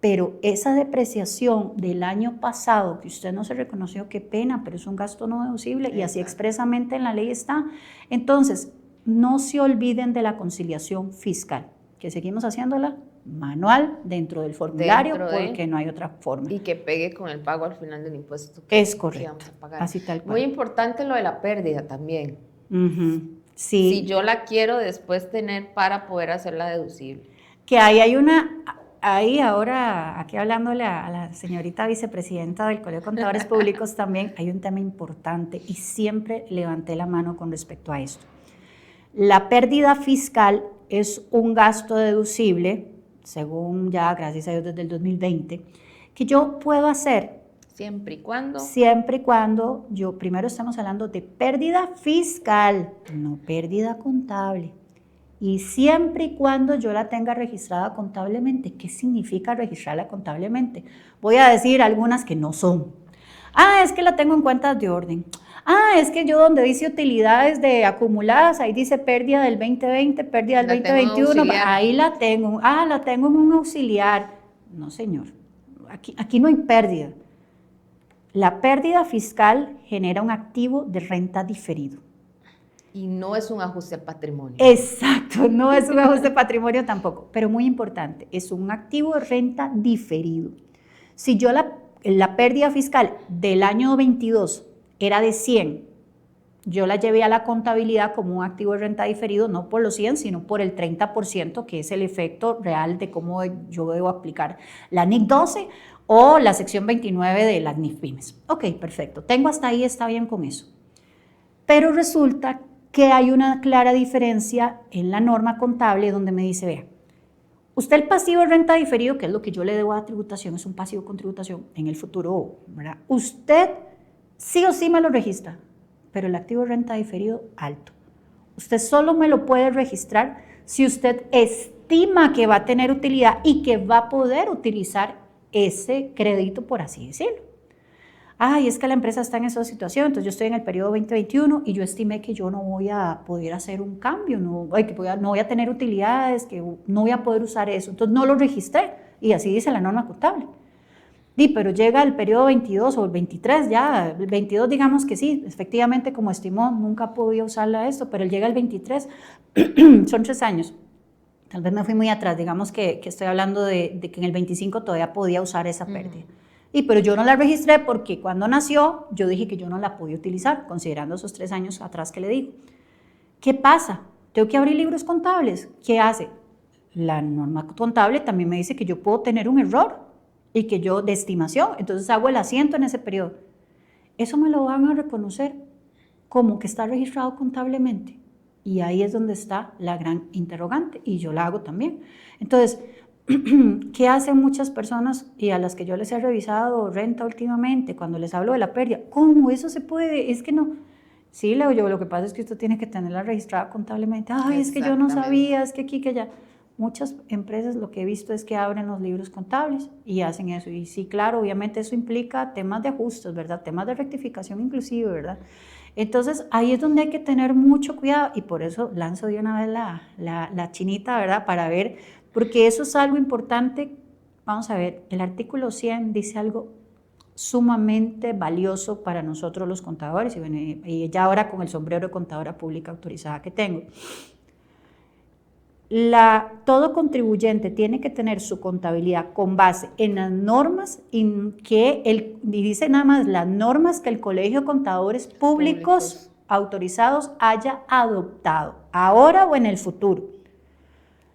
pero esa depreciación del año pasado que usted no se reconoció, qué pena, pero es un gasto no deducible y así expresamente en la ley está. Entonces, no se olviden de la conciliación fiscal, que seguimos haciéndola manual dentro del formulario porque no hay otra forma. Y que pegue con el pago al final del impuesto. Es correcto, que vamos a pagar. así tal cual. Muy importante lo de la pérdida también. Sí. Si yo la quiero después tener para poder hacerla deducible. Que hay una... Ahí ahora, aquí hablándole a la señorita vicepresidenta del Colegio de Contadores Públicos también, hay un tema importante y siempre levanté la mano con respecto a esto. La pérdida fiscal es un gasto deducible, según ya, gracias a Dios, desde el 2020, que yo puedo hacer. Siempre y cuando. Siempre y cuando, primero estamos hablando de pérdida fiscal, no pérdida contable. Y siempre y cuando yo la tenga registrada contablemente. ¿Qué significa registrarla contablemente? Voy a decir algunas que no son. Es que la tengo en cuentas de orden. Es que yo donde dice utilidades de acumuladas, ahí dice pérdida del 2020, pérdida del 2021, ahí la tengo. La tengo en un auxiliar. No, señor, aquí no hay pérdida. La pérdida fiscal genera un activo de renta diferido. Y no es un ajuste al patrimonio. Exacto, no es un ajuste de patrimonio tampoco, pero muy importante, es un activo de renta diferido. Si yo la pérdida fiscal del año 22 era de 100, yo la llevé a la contabilidad como un activo de renta diferido, no por los 100, sino por el 30%, que es el efecto real de cómo yo debo aplicar la NIC 12 o la sección 29 de las NIF Pymes. Ok, perfecto, tengo hasta ahí, está bien con eso. Pero resulta que hay una clara diferencia en la norma contable donde me dice, vea, usted el pasivo de renta diferido, que es lo que yo le debo a tributación, es un pasivo con tributación en el futuro, ¿verdad? Usted sí o sí me lo registra, pero el activo de renta diferido alto. Usted solo me lo puede registrar si usted estima que va a tener utilidad y que va a poder utilizar ese crédito, por así decirlo. Es que la empresa está en esa situación, entonces yo estoy en el periodo 2021 y yo estimé que yo no voy a poder hacer un cambio, no voy a tener utilidades, que no voy a poder usar eso, entonces no lo registré y así dice la norma contable. Pero llega el periodo 22 o el 23 ya, el 22 digamos que sí, efectivamente como estimó, nunca podía usarla esto, pero llega el 23, son 3 años. Tal vez me fui muy atrás, digamos que estoy hablando de que en el 25 todavía podía usar esa pérdida. Pero yo no la registré porque cuando nació yo dije que yo no la podía utilizar, considerando esos 3 años atrás que le digo. ¿Qué pasa? Tengo que abrir libros contables. ¿Qué hace? La norma contable también me dice que yo puedo tener un error y que yo de estimación, entonces hago el asiento en ese periodo. Eso me lo van a reconocer como que está registrado contablemente. Y ahí es donde está la gran interrogante y yo la hago también. Entonces, ¿qué hacen muchas personas y a las que yo les he revisado renta últimamente cuando les hablo de la pérdida? ¿Cómo eso se puede? Es que no. Sí, Leo, lo que pasa es que usted tiene que tenerla registrada contablemente. Es que yo no sabía, es que aquí, que allá. Muchas empresas lo que he visto es que abren los libros contables y hacen eso. Y sí, claro, obviamente eso implica temas de ajustes, ¿verdad? Temas de rectificación inclusive, ¿verdad? Entonces, ahí es donde hay que tener mucho cuidado y por eso lanzo de una vez la chinita, ¿verdad? Para ver, porque eso es algo importante. Vamos a ver, el artículo 100 dice algo sumamente valioso para nosotros los contadores y, bueno, y ya ahora con el sombrero de contadora pública autorizada que tengo. Todo contribuyente tiene que tener su contabilidad con base en las normas y dice nada más las normas que el Colegio de Contadores Públicos autorizados haya adoptado, ahora o en el futuro.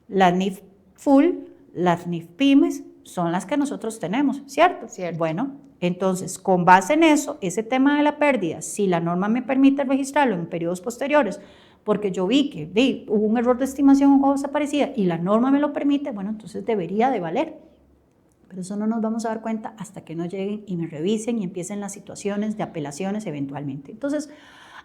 Las NIF Full, las NIF Pymes son las que nosotros tenemos, ¿cierto? Cierto. Bueno, entonces, con base en eso, ese tema de la pérdida, si la norma me permite registrarlo en periodos posteriores, porque yo vi que hubo un error de estimación o cosa parecida y la norma me lo permite, bueno, entonces debería de valer. Pero eso no nos vamos a dar cuenta hasta que no lleguen y me revisen y empiecen las situaciones de apelaciones eventualmente. Entonces,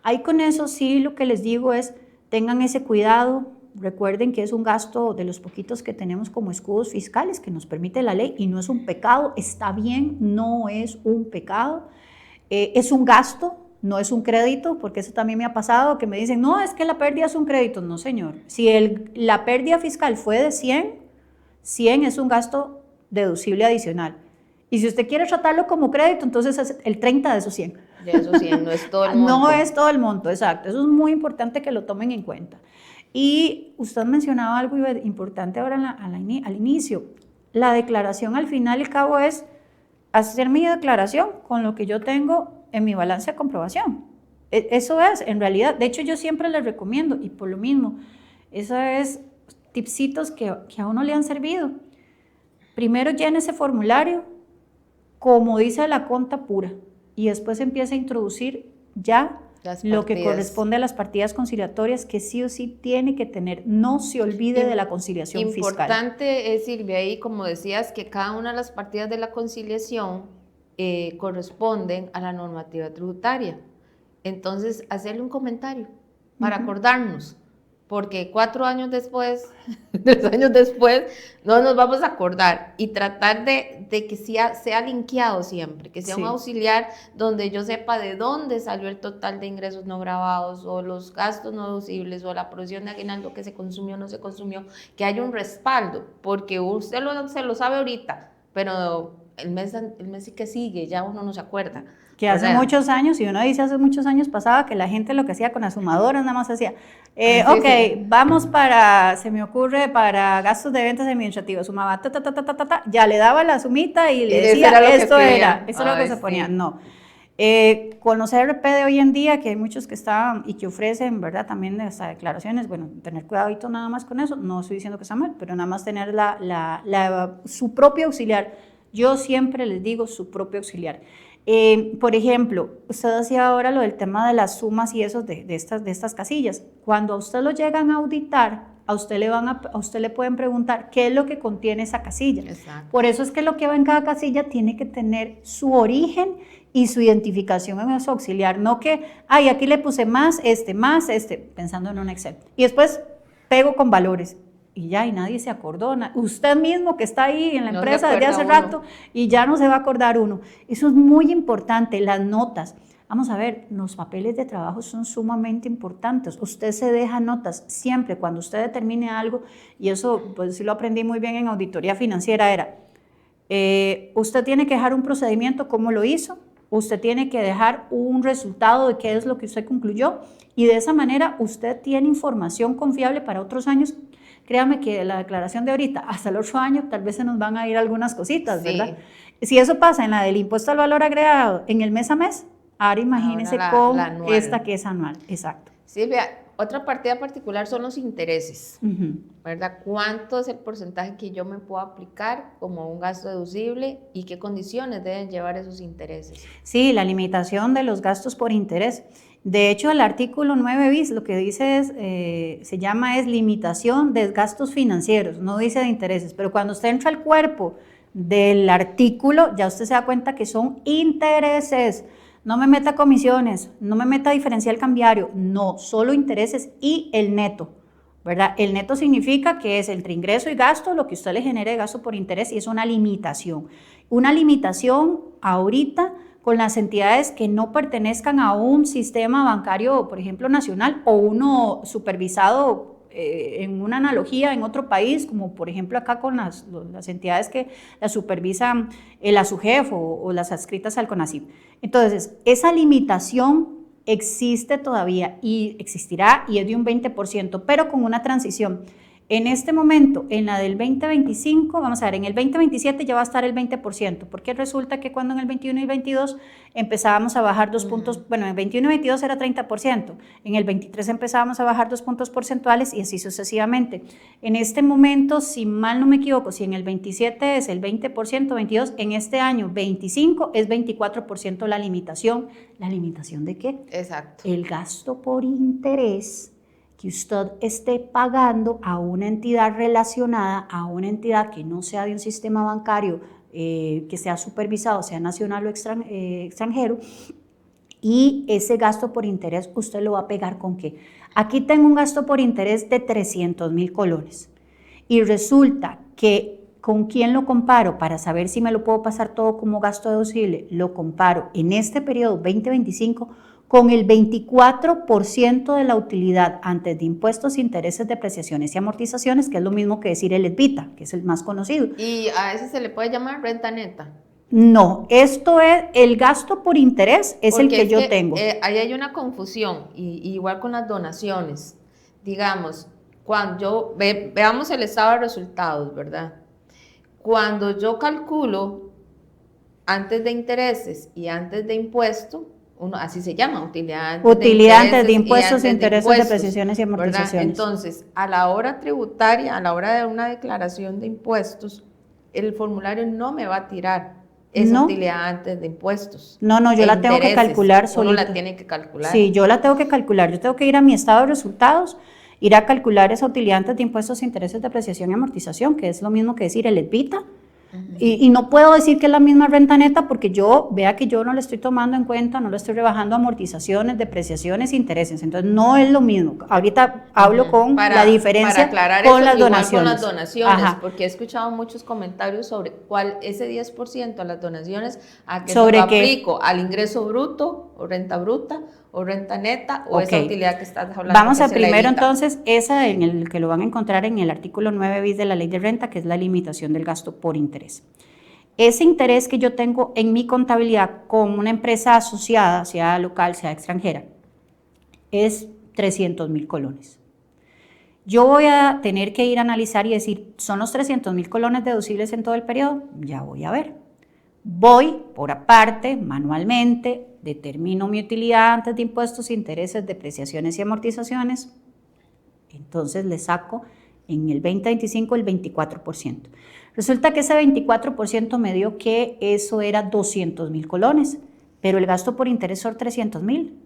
ahí con eso sí lo que les digo es, tengan ese cuidado, recuerden que es un gasto de los poquitos que tenemos como escudos fiscales que nos permite la ley y no es un pecado, está bien, no es un pecado, es un gasto, no es un crédito, porque eso también me ha pasado, que me dicen, no, es que la pérdida es un crédito. No, señor. Si la pérdida fiscal fue de 100 es un gasto deducible adicional. Y si usted quiere tratarlo como crédito, entonces es el 30 de esos 100. De esos 100, no es todo el monto. No es todo el monto, exacto. Eso es muy importante que lo tomen en cuenta. Y usted mencionaba algo importante ahora al inicio. La declaración al final y al cabo es hacer mi declaración con lo que yo tengo en mi balance de comprobación. Eso es, en realidad. De hecho, yo siempre les recomiendo, y por lo mismo, esos es tipsitos que a uno le han servido. Primero llene ese formulario, como dice la conta pura, y después empieza a introducir ya lo que corresponde a las partidas conciliatorias que sí o sí tiene que tener. No se olvide de la conciliación fiscal. Importante es, Silvia, ahí como decías, que cada una de las partidas de la conciliación corresponden a la normativa tributaria. Entonces, hacerle un comentario para acordarnos, porque 4 años después, 3 años después, no nos vamos a acordar, y tratar de que sea linkeado siempre, que sea un auxiliar donde yo sepa de dónde salió el total de ingresos no grabados, o los gastos no deducibles, o la provisión de aguinaldo que se consumió o no se consumió, que haya un respaldo, porque usted se lo sabe ahorita, pero el mes que sigue ya uno no se acuerda. Que hace muchos años, y uno dice hace muchos años pasaba que la gente lo que hacía con las sumadoras nada más hacía, vamos para, se me ocurre, para gastos de ventas administrativas, sumaba ya le daba la sumita y le decía, eso es lo que se ponía. No. Con los CRP de hoy en día, que hay muchos que están y que ofrecen, ¿verdad? También hasta declaraciones, bueno, tener cuidadito nada más con eso, no estoy diciendo que está mal, pero nada más tener su propio auxiliar. Yo siempre les digo su propio auxiliar. Por ejemplo, usted hacía ahora lo del tema de las sumas y eso de estas casillas. Cuando a usted lo llegan a auditar, a usted le pueden preguntar qué es lo que contiene esa casilla. Exacto. Por eso es que lo que va en cada casilla tiene que tener su origen y su identificación en su auxiliar. No que, aquí le puse más, pensando en un Excel. Y después pego con valores. Y nadie se acordó, usted mismo que está ahí en la empresa desde hace rato y ya no se va a acordar uno. Eso es muy importante, las notas. Vamos a ver, los papeles de trabajo son sumamente importantes. Usted se deja notas siempre cuando usted determine algo, y eso pues sí lo aprendí muy bien en auditoría financiera, usted tiene que dejar un procedimiento, cómo lo hizo, usted tiene que dejar un resultado de qué es lo que usted concluyó, y de esa manera usted tiene información confiable para otros años. Créame que la declaración de ahorita, hasta el otro año, tal vez se nos van a ir algunas cositas, ¿verdad? Si eso pasa en la del impuesto al valor agregado, en el mes a mes, ahora imagínense con esta que es anual. Exacto. Silvia, otra partida particular son los intereses, ¿verdad? ¿Cuánto es el porcentaje que yo me puedo aplicar como un gasto deducible y qué condiciones deben llevar esos intereses? Sí, la limitación de los gastos por interés. De hecho, el artículo 9 bis lo que dice se llama limitación de gastos financieros, no dice de intereses, pero cuando usted entra al cuerpo del artículo, ya usted se da cuenta que son intereses. No me meta comisiones, no me meta diferencial cambiario, no, solo intereses y el neto, ¿verdad? El neto significa que es entre ingreso y gasto, lo que usted le genere de gasto por interés, y es una limitación. Una limitación ahorita con las entidades que no pertenezcan a un sistema bancario, por ejemplo, nacional, o uno supervisado en una analogía en otro país, como por ejemplo acá con las entidades que la supervisan la SUGEF o las adscritas al CONACYT. Entonces, esa limitación existe todavía y existirá, y es de un 20%, pero con una transición. En este momento, en la del 2025, vamos a ver, en el 2027 ya va a estar el 20%, porque resulta que cuando en el 21 y 22 empezábamos a bajar 2 puntos, bueno, en el 21 y 22 era 30%, en el 23 empezábamos a bajar 2 puntos porcentuales y así sucesivamente. En este momento, si mal no me equivoco, si en el 27 es el 20%, 22, en este año 25 es 24% la limitación. ¿La limitación de qué? Exacto. El gasto por interés que usted esté pagando a una entidad relacionada, a una entidad que no sea de un sistema bancario que sea supervisado, sea nacional o extranjero, y ese gasto por interés usted lo va a pegar ¿con qué? Aquí tengo un gasto por interés de 300,000 colones y resulta que ¿Con quién lo comparo? Para saber si me lo puedo pasar todo como gasto deducible, lo comparo en este periodo 2025 con el 24% de la utilidad antes de impuestos, intereses, depreciaciones y amortizaciones, que es lo mismo que decir el EBITDA, que es el más conocido. ¿Y a ese se le puede llamar renta neta? No, esto es el gasto por interés, es Porque el que yo tengo. Ahí hay una confusión, y igual con las donaciones. Digamos, cuando veamos el estado de resultados, ¿verdad? Cuando yo calculo antes de intereses y antes de impuesto, así se llama, utilidad antes de impuestos, intereses, depreciaciones y ¿verdad? amortizaciones. Entonces, a la hora tributaria, a la hora de una declaración de impuestos, el formulario no me va a tirar esa utilidad antes de impuestos. No, yo la tengo que calcular solita. Uno la tiene que calcular. Sí, yo la tengo que calcular. Yo tengo que ir a mi estado de resultados, ir a calcular esa utilidad antes de impuestos, intereses, depreciación y amortización, que es lo mismo que decir el EBITDA. Y no puedo decir que es la misma renta neta porque vea que yo no le estoy tomando en cuenta, no le estoy rebajando amortizaciones, depreciaciones, intereses. Entonces, no es lo mismo. Ahorita hablo con la diferencia con las donaciones. Con las donaciones, porque he escuchado muchos comentarios sobre ese 10% a las donaciones, a qué se lo aplico, al ingreso bruto o renta bruta o renta neta o esa utilidad que estás hablando. Vamos a primero entonces esa en el que lo van a encontrar en el artículo 9 bis de la ley de renta, que es la limitación del gasto por interés. Ese interés que yo tengo en mi contabilidad con una empresa asociada, sea local, sea extranjera, es 300,000 colones. Yo voy a tener que ir a analizar y decir, ¿son los 300,000 colones deducibles en todo el periodo? Ya voy a ver. Voy por aparte, manualmente, determino mi utilidad antes de impuestos, intereses, depreciaciones y amortizaciones. Entonces le saco en el 2025 el 24%. Resulta que ese 24% me dio que eso era 200,000 colones, pero el gasto por interés son 300,000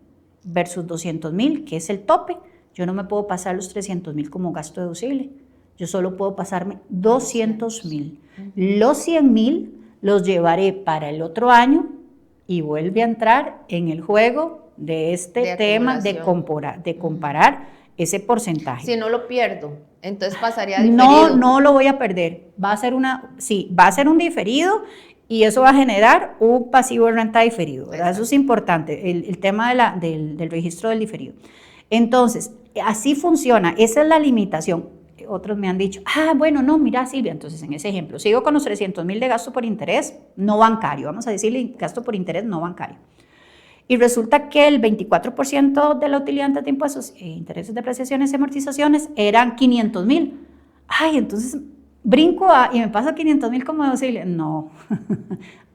versus 200,000, que es el tope. Yo no me puedo pasar los 300,000 como gasto deducible. Yo solo puedo pasarme 200,000. Los 100,000 los llevaré para el otro año y vuelve a entrar en el juego de este tema de comparar ese porcentaje. Si no lo pierdo, entonces pasaría a diferido. No lo voy a perder. Va a ser un diferido y eso va a generar un pasivo de renta diferido, ¿verdad? Eso es importante, el tema del registro del diferido. Entonces, así funciona, esa es la limitación. Otros me han dicho, bueno, no, mira Silvia, entonces en ese ejemplo, sigo con los 300,000 de gasto por interés no bancario, vamos a decirle gasto por interés no bancario. Y resulta que el 24% de la utilidad antes de impuestos, intereses, depreciaciones y amortizaciones eran 500,000. Entonces brinco y me paso 500,000 como deducible. No,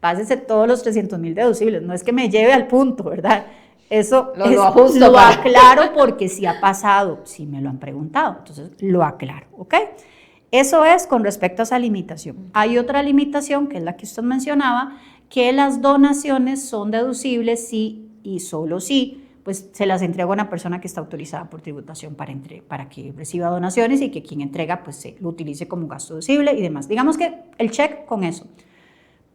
pásese todos los 300,000 deducibles, no es que me lleve al punto, ¿verdad? Eso lo aclaro porque sí ha pasado, sí me lo han preguntado, entonces lo aclaro, ¿ok? Eso es con respecto a esa limitación. Hay otra limitación, que es la que usted mencionaba, que las donaciones son deducibles si y solo si pues se las entrega a una persona que está autorizada por tributación para que reciba donaciones y que quien entrega pues lo utilice como gasto deducible y demás. Digamos que el check con eso.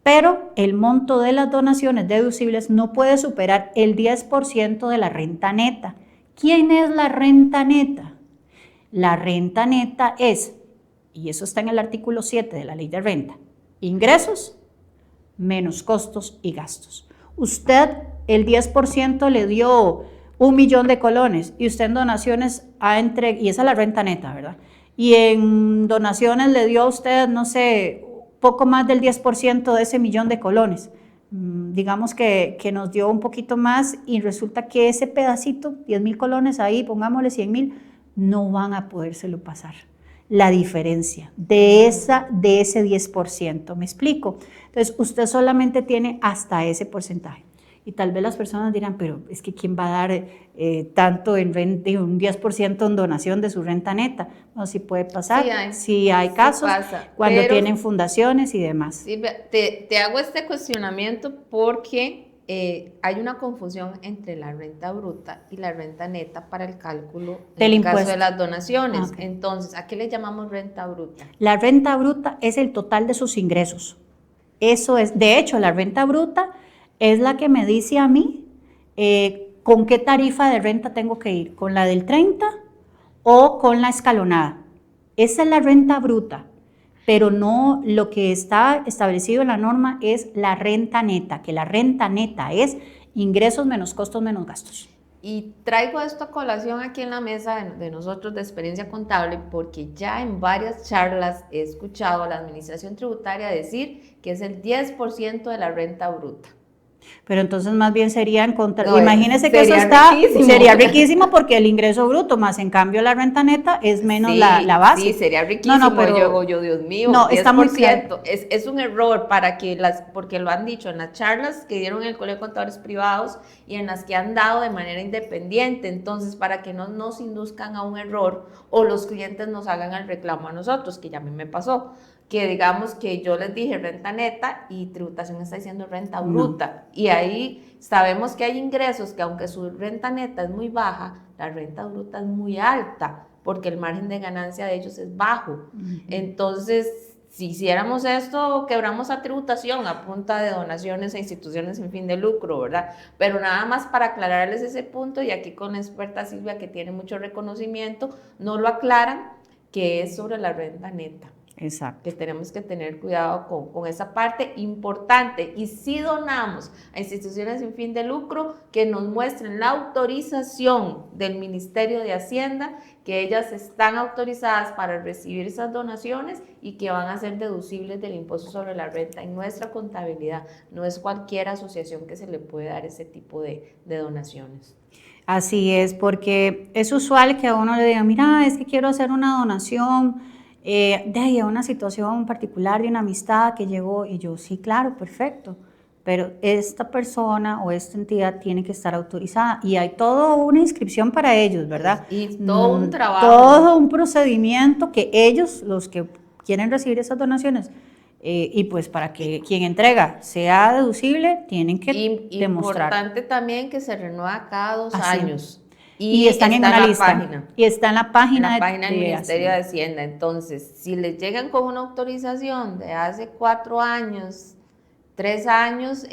Pero el monto de las donaciones deducibles no puede superar el 10% de la renta neta. ¿Quién es la renta neta? La renta neta es, y eso está en el artículo 7 de la ley de renta, ingresos menos costos y gastos. Usted el 10% le dio 1,000,000 de colones y usted en donaciones y esa es la renta neta, ¿verdad? Y en donaciones le dio a usted, no sé, poco más del 10% de ese 1,000,000 de colones. Digamos que nos dio un poquito más y resulta que ese pedacito, 10,000 colones ahí, pongámosle 100,000, no van a podérselo pasar. La diferencia de ese 10%, ¿me explico? Entonces, usted solamente tiene hasta ese porcentaje. Y tal vez las personas dirán, pero es que ¿quién va a dar tanto en renta, un 10% en donación de su renta neta? No, sí puede pasar, sí hay casos, cuando tienen fundaciones y demás. Silvia, te hago este cuestionamiento porque hay una confusión entre la renta bruta y la renta neta para el cálculo en el caso de las donaciones. Okay. Entonces, ¿a qué le llamamos renta bruta? La renta bruta es el total de sus ingresos. Eso es, de hecho, la renta bruta es la que me dice a mí con qué tarifa de renta tengo que ir, con la del 30 o con la escalonada. Esa es la renta bruta. pero no lo que está establecido en la norma es la renta neta, que la renta neta es ingresos menos costos menos gastos. Y traigo esto a colación aquí en la mesa de nosotros de experiencia contable porque ya en varias charlas he escuchado a la administración tributaria decir que es el 10% de la renta bruta. Pero entonces más bien serían contra, No, imagínese que eso riquísimo. sería riquísimo porque el ingreso bruto más en cambio la renta neta es menos sí, la base. Sí, sería riquísimo. No, pero yo, Dios mío, no, 10%. Está muy claro. Es un error porque lo han dicho en las charlas que dieron en el Colegio de Contadores Privados y en las que han dado de manera independiente. Entonces, para que no nos induzcan a un error o los clientes nos hagan el reclamo a nosotros, que ya a mí me pasó. Que digamos que yo les dije renta neta y tributación está diciendo renta bruta. Y ahí sabemos que hay ingresos que aunque su renta neta es muy baja, la renta bruta es muy alta porque el margen de ganancia de ellos es bajo. Entonces, si hiciéramos esto, quebramos a tributación a punta de donaciones a instituciones sin fin de lucro, ¿verdad? Pero nada más para aclararles ese punto, y aquí con la experta Silvia, que tiene mucho reconocimiento, no lo aclaran, que es sobre la renta neta. Exacto. Que tenemos que tener cuidado con esa parte importante. Y si donamos a instituciones sin fin de lucro, que nos muestren la autorización del Ministerio de Hacienda, que ellas están autorizadas para recibir esas donaciones y que van a ser deducibles del impuesto sobre la renta en nuestra contabilidad. No es cualquier asociación que se le puede dar ese tipo de donaciones. Así es, porque es usual que a uno le diga, mira, es que quiero hacer una donación de una situación particular de una amistad que llegó, y yo, sí, claro, perfecto, pero esta persona o esta entidad tiene que estar autorizada y hay toda una inscripción para ellos, ¿verdad? Y todo un trabajo. Todo un procedimiento que ellos, los que quieren recibir esas donaciones, y pues para que quien entrega sea deducible, tienen que demostrar. Importante también que se renueva cada 2 años. Y están en una lista. Página. Y está en la página, del Ministerio de Hacienda. Entonces, si les llegan con una autorización de hace 4 años, 3 años,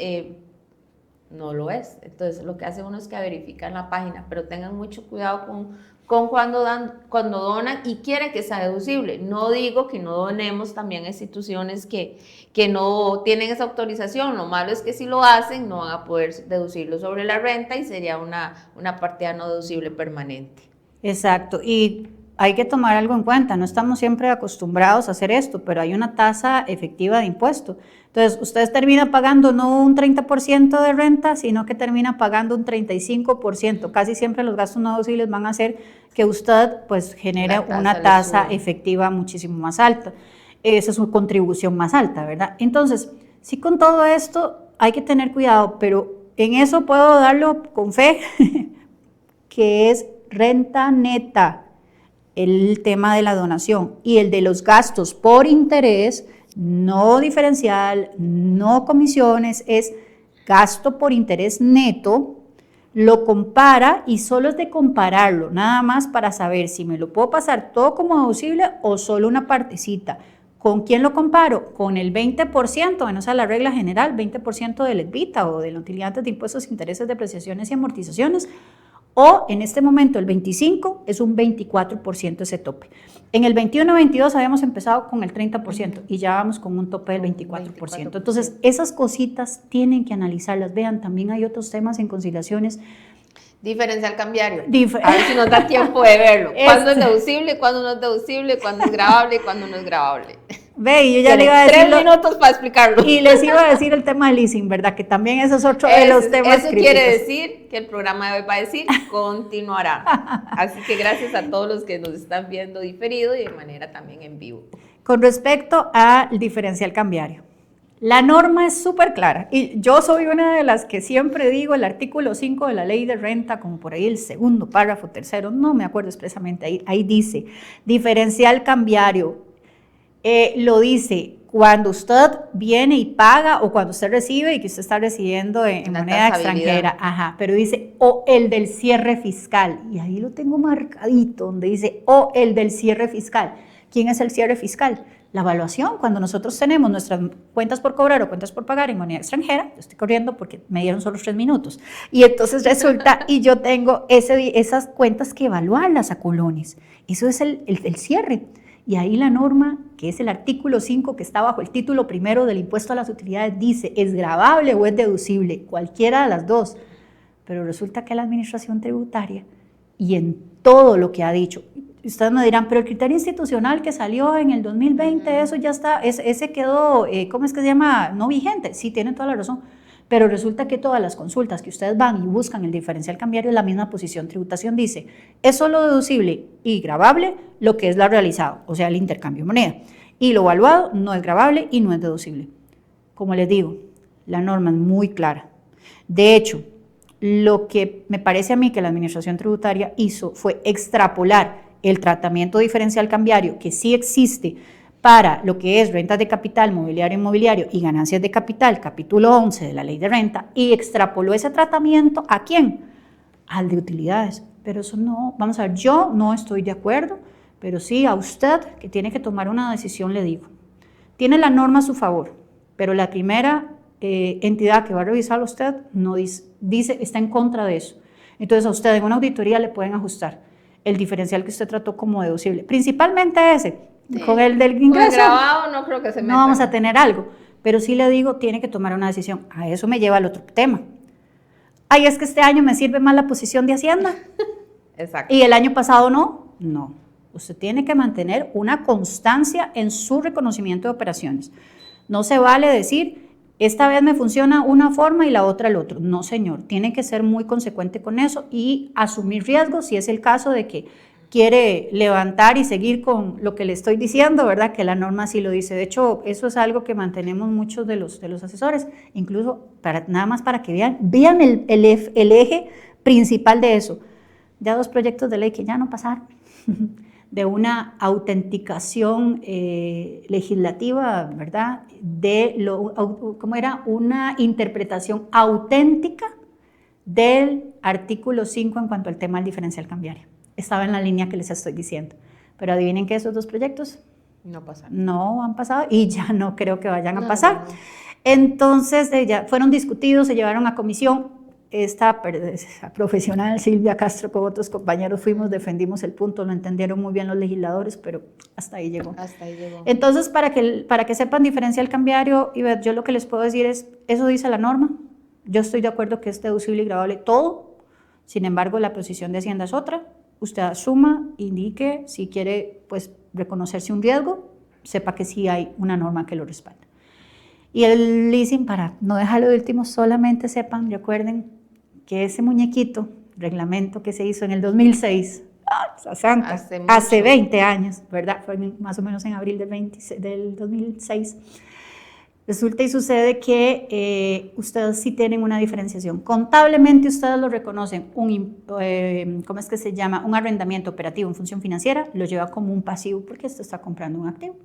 no lo es. Entonces, lo que hace uno es que verifica en la página, pero tengan mucho cuidado con cuando donan y quieren que sea deducible. No digo que no donemos también a instituciones que no tienen esa autorización. Lo malo es que si lo hacen no van a poder deducirlo sobre la renta y sería una partida no deducible permanente. Exacto, y hay que tomar algo en cuenta, no estamos siempre acostumbrados a hacer esto, pero hay una tasa efectiva de impuesto. Entonces, ustedes terminan pagando no un 30% de renta, sino que terminan pagando un 35%. Casi siempre los gastos no deducibles van a hacer que usted pues genere una tasa efectiva muchísimo más alta. Esa es su contribución más alta, ¿verdad? Entonces, sí, con todo esto hay que tener cuidado, pero en eso puedo darlo con fe, que es renta neta, el tema de la donación, y el de los gastos por interés, no diferencial, no comisiones, es gasto por interés neto, lo compara y solo es de compararlo, nada más para saber si me lo puedo pasar todo como deducible o solo una partecita. ¿Con quién lo comparo? Con el 20%, bueno, o sea, la regla general, 20% del EBITDA o de la utilidad antes de impuestos, intereses, depreciaciones y amortizaciones, o en este momento el 25 es un 24% ese tope. En el 21-22 habíamos empezado con el 30% y ya vamos con un tope del 24%. Entonces, esas cositas tienen que analizarlas. Vean, también hay otros temas en conciliaciones. Diferencial cambiario. A ver si nos da tiempo de verlo. ¿Cuándo es deducible, cuándo no es deducible, cuándo es grabable y cuándo no es grabable? Ve, y yo ya le iba a decir 3 minutos para explicarlo. Y les iba a decir el tema del leasing, ¿verdad? Que también ese es otro de los temas críticos. Eso quiere decir que el programa de hoy va a decir continuará. Así que gracias a todos los que nos están viendo diferido y de manera también en vivo. Con respecto al diferencial cambiario, la norma es súper clara y yo soy una de las que siempre digo el artículo 5 de la ley de renta, como por ahí el segundo párrafo tercero, no me acuerdo expresamente, ahí dice diferencial cambiario. Lo dice cuando usted viene y paga o cuando usted recibe y que usted está recibiendo en moneda extranjera, pero dice o el del cierre fiscal, y ahí lo tengo marcadito donde dice o el del cierre fiscal. ¿Quién es el cierre fiscal? La evaluación, cuando nosotros tenemos nuestras cuentas por cobrar o cuentas por pagar en moneda extranjera, yo estoy corriendo porque me dieron solo 3 minutos, y entonces resulta, y yo tengo esas cuentas que evaluarlas a colones, eso es el cierre. Y ahí la norma, que es el artículo 5 que está bajo el título primero del impuesto a las utilidades, dice, ¿es gravable o es deducible? Cualquiera de las dos. Pero resulta que la administración tributaria, y en todo lo que ha dicho, ustedes me dirán, pero el criterio institucional que salió en el 2020, eso ya está, ese quedó, ¿cómo es que se llama? No vigente. Sí, tienen toda la razón. Pero resulta que todas las consultas que ustedes van y buscan el diferencial cambiario es la misma posición. Tributación dice, es solo deducible y gravable lo que es lo realizado, o sea, el intercambio de moneda. Y lo evaluado no es gravable y no es deducible. Como les digo, la norma es muy clara. De hecho, lo que me parece a mí que la administración tributaria hizo fue extrapolar el tratamiento diferencial cambiario que sí existe para lo que es rentas de capital, mobiliario inmobiliario y ganancias de capital, capítulo 11 de la ley de renta, y extrapoló ese tratamiento ¿a quién? Al de utilidades. Pero eso no, vamos a ver, yo no estoy de acuerdo, pero sí a usted que tiene que tomar una decisión le digo, tiene la norma a su favor, pero la primera entidad que va a revisar a usted no dice, está en contra de eso. Entonces a usted en una auditoría le pueden ajustar el diferencial que usted trató como deducible, principalmente ese. Sí. Con el del ingreso, con el grabado no creo que se meta. No vamos a tener algo, pero sí le digo, tiene que tomar una decisión. A eso me lleva al otro tema. Ay, es que este año me sirve más la posición de Hacienda. Exacto. Y el año pasado no. No. Usted tiene que mantener una constancia en su reconocimiento de operaciones. No se vale decir, esta vez me funciona una forma y la otra el otro. No, señor. Tiene que ser muy consecuente con eso y asumir riesgos si es el caso de que quiere levantar y seguir con lo que le estoy diciendo, ¿verdad? Que la norma sí lo dice. De hecho, eso es algo que mantenemos muchos de los asesores, incluso nada más para que vean el eje principal de eso. Ya 2 proyectos de ley que ya no pasaron, de una autenticación legislativa, ¿verdad? ¿Cómo era? Una interpretación auténtica del artículo 5 en cuanto al tema del diferencial cambiario. Estaba en la línea que les estoy diciendo. Pero adivinen que esos 2 proyectos no pasaron. No han pasado y ya no creo que vayan a pasar. No. Entonces, ya fueron discutidos, se llevaron a comisión. Esta profesional Silvia Castro con otros compañeros defendimos el punto, lo entendieron muy bien los legisladores, pero hasta ahí llegó. Hasta ahí llegó. Entonces, para que sepan diferencial cambiario, y yo lo que les puedo decir es, eso dice la norma, yo estoy de acuerdo que es deducible y gravable todo, sin embargo, la posición de Hacienda es otra. Usted asuma, indique, si quiere pues, reconocerse un riesgo, sepa que sí hay una norma que lo respalda. Y el leasing, para no dejarlo de último, solamente sepan, recuerden que ese muñequito, reglamento que se hizo en el 2006, hace 20 años, ¿verdad? Fue más o menos en abril del 2006. Resulta y sucede que ustedes sí tienen una diferenciación. Contablemente ustedes lo reconocen, ¿cómo es que se llama? Un arrendamiento operativo en función financiera, lo lleva como un pasivo porque esto está comprando un activo.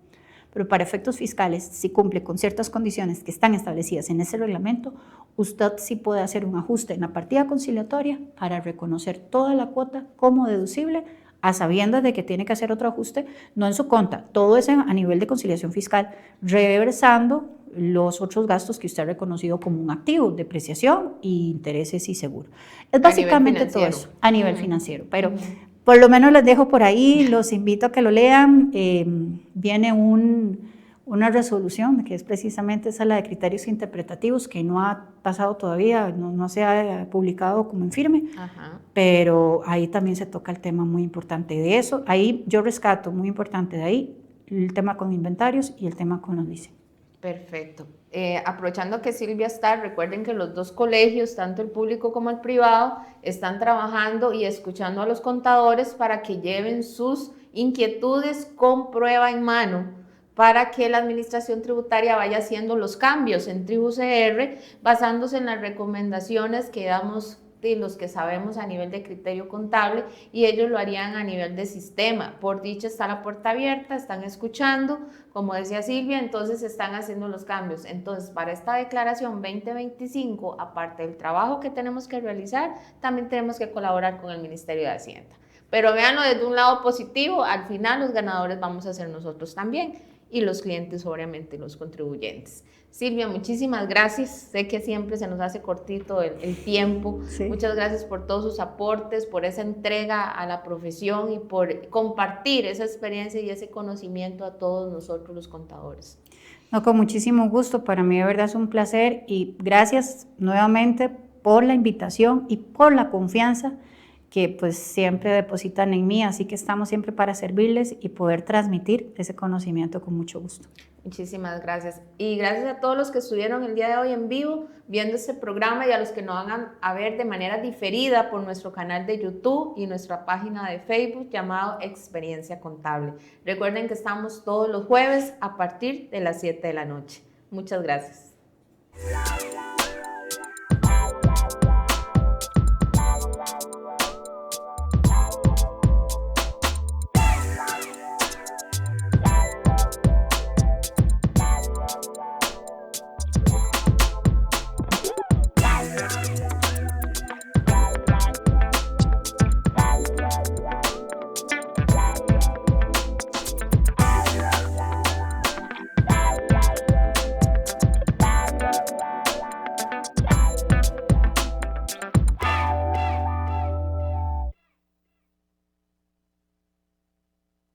Pero para efectos fiscales, si cumple con ciertas condiciones que están establecidas en ese reglamento, usted sí puede hacer un ajuste en la partida conciliatoria para reconocer toda la cuota como deducible, a sabiendas de que tiene que hacer otro ajuste, no en su cuenta, todo es a nivel de conciliación fiscal, reversando los otros gastos que usted ha reconocido como un activo, depreciación y intereses y seguro. Es básicamente todo eso a nivel financiero, pero por lo menos les dejo por ahí, los invito a que lo lean. Viene una resolución que es precisamente esa, la de criterios interpretativos, que no ha pasado todavía, no se ha publicado como en firme, pero ahí también se toca el tema muy importante de eso. Ahí yo rescato muy importante de ahí el tema con inventarios y el tema con los leasing. Perfecto. Aprovechando que Silvia está, recuerden que los 2 colegios, tanto el público como el privado, están trabajando y escuchando a los contadores para que lleven sus inquietudes con prueba en mano, para que la administración tributaria vaya haciendo los cambios en TribuCR basándose en las recomendaciones que damos de los que sabemos a nivel de criterio contable, y ellos lo harían a nivel de sistema. Por dicha está la puerta abierta, están escuchando, como decía Silvia, entonces están haciendo los cambios. Entonces, para esta declaración 2025, aparte del trabajo que tenemos que realizar, también tenemos que colaborar con el Ministerio de Hacienda. Pero véanlo desde un lado positivo, al final los ganadores vamos a ser nosotros también. y los clientes, obviamente, los contribuyentes. Silvia, muchísimas gracias. Sé que siempre se nos hace cortito el tiempo. Sí. Muchas gracias por todos sus aportes, por esa entrega a la profesión y por compartir esa experiencia y ese conocimiento a todos nosotros los contadores. No, con muchísimo gusto. Para mí de verdad es un placer y gracias nuevamente por la invitación y por la confianza que pues siempre depositan en mí, así que estamos siempre para servirles y poder transmitir ese conocimiento con mucho gusto. Muchísimas gracias. Y gracias a todos los que estuvieron el día de hoy en vivo viendo este programa y a los que nos van a ver de manera diferida por nuestro canal de YouTube y nuestra página de Facebook llamado Experiencia Contable. Recuerden que estamos todos los jueves a partir de las 7 de la noche. Muchas gracias.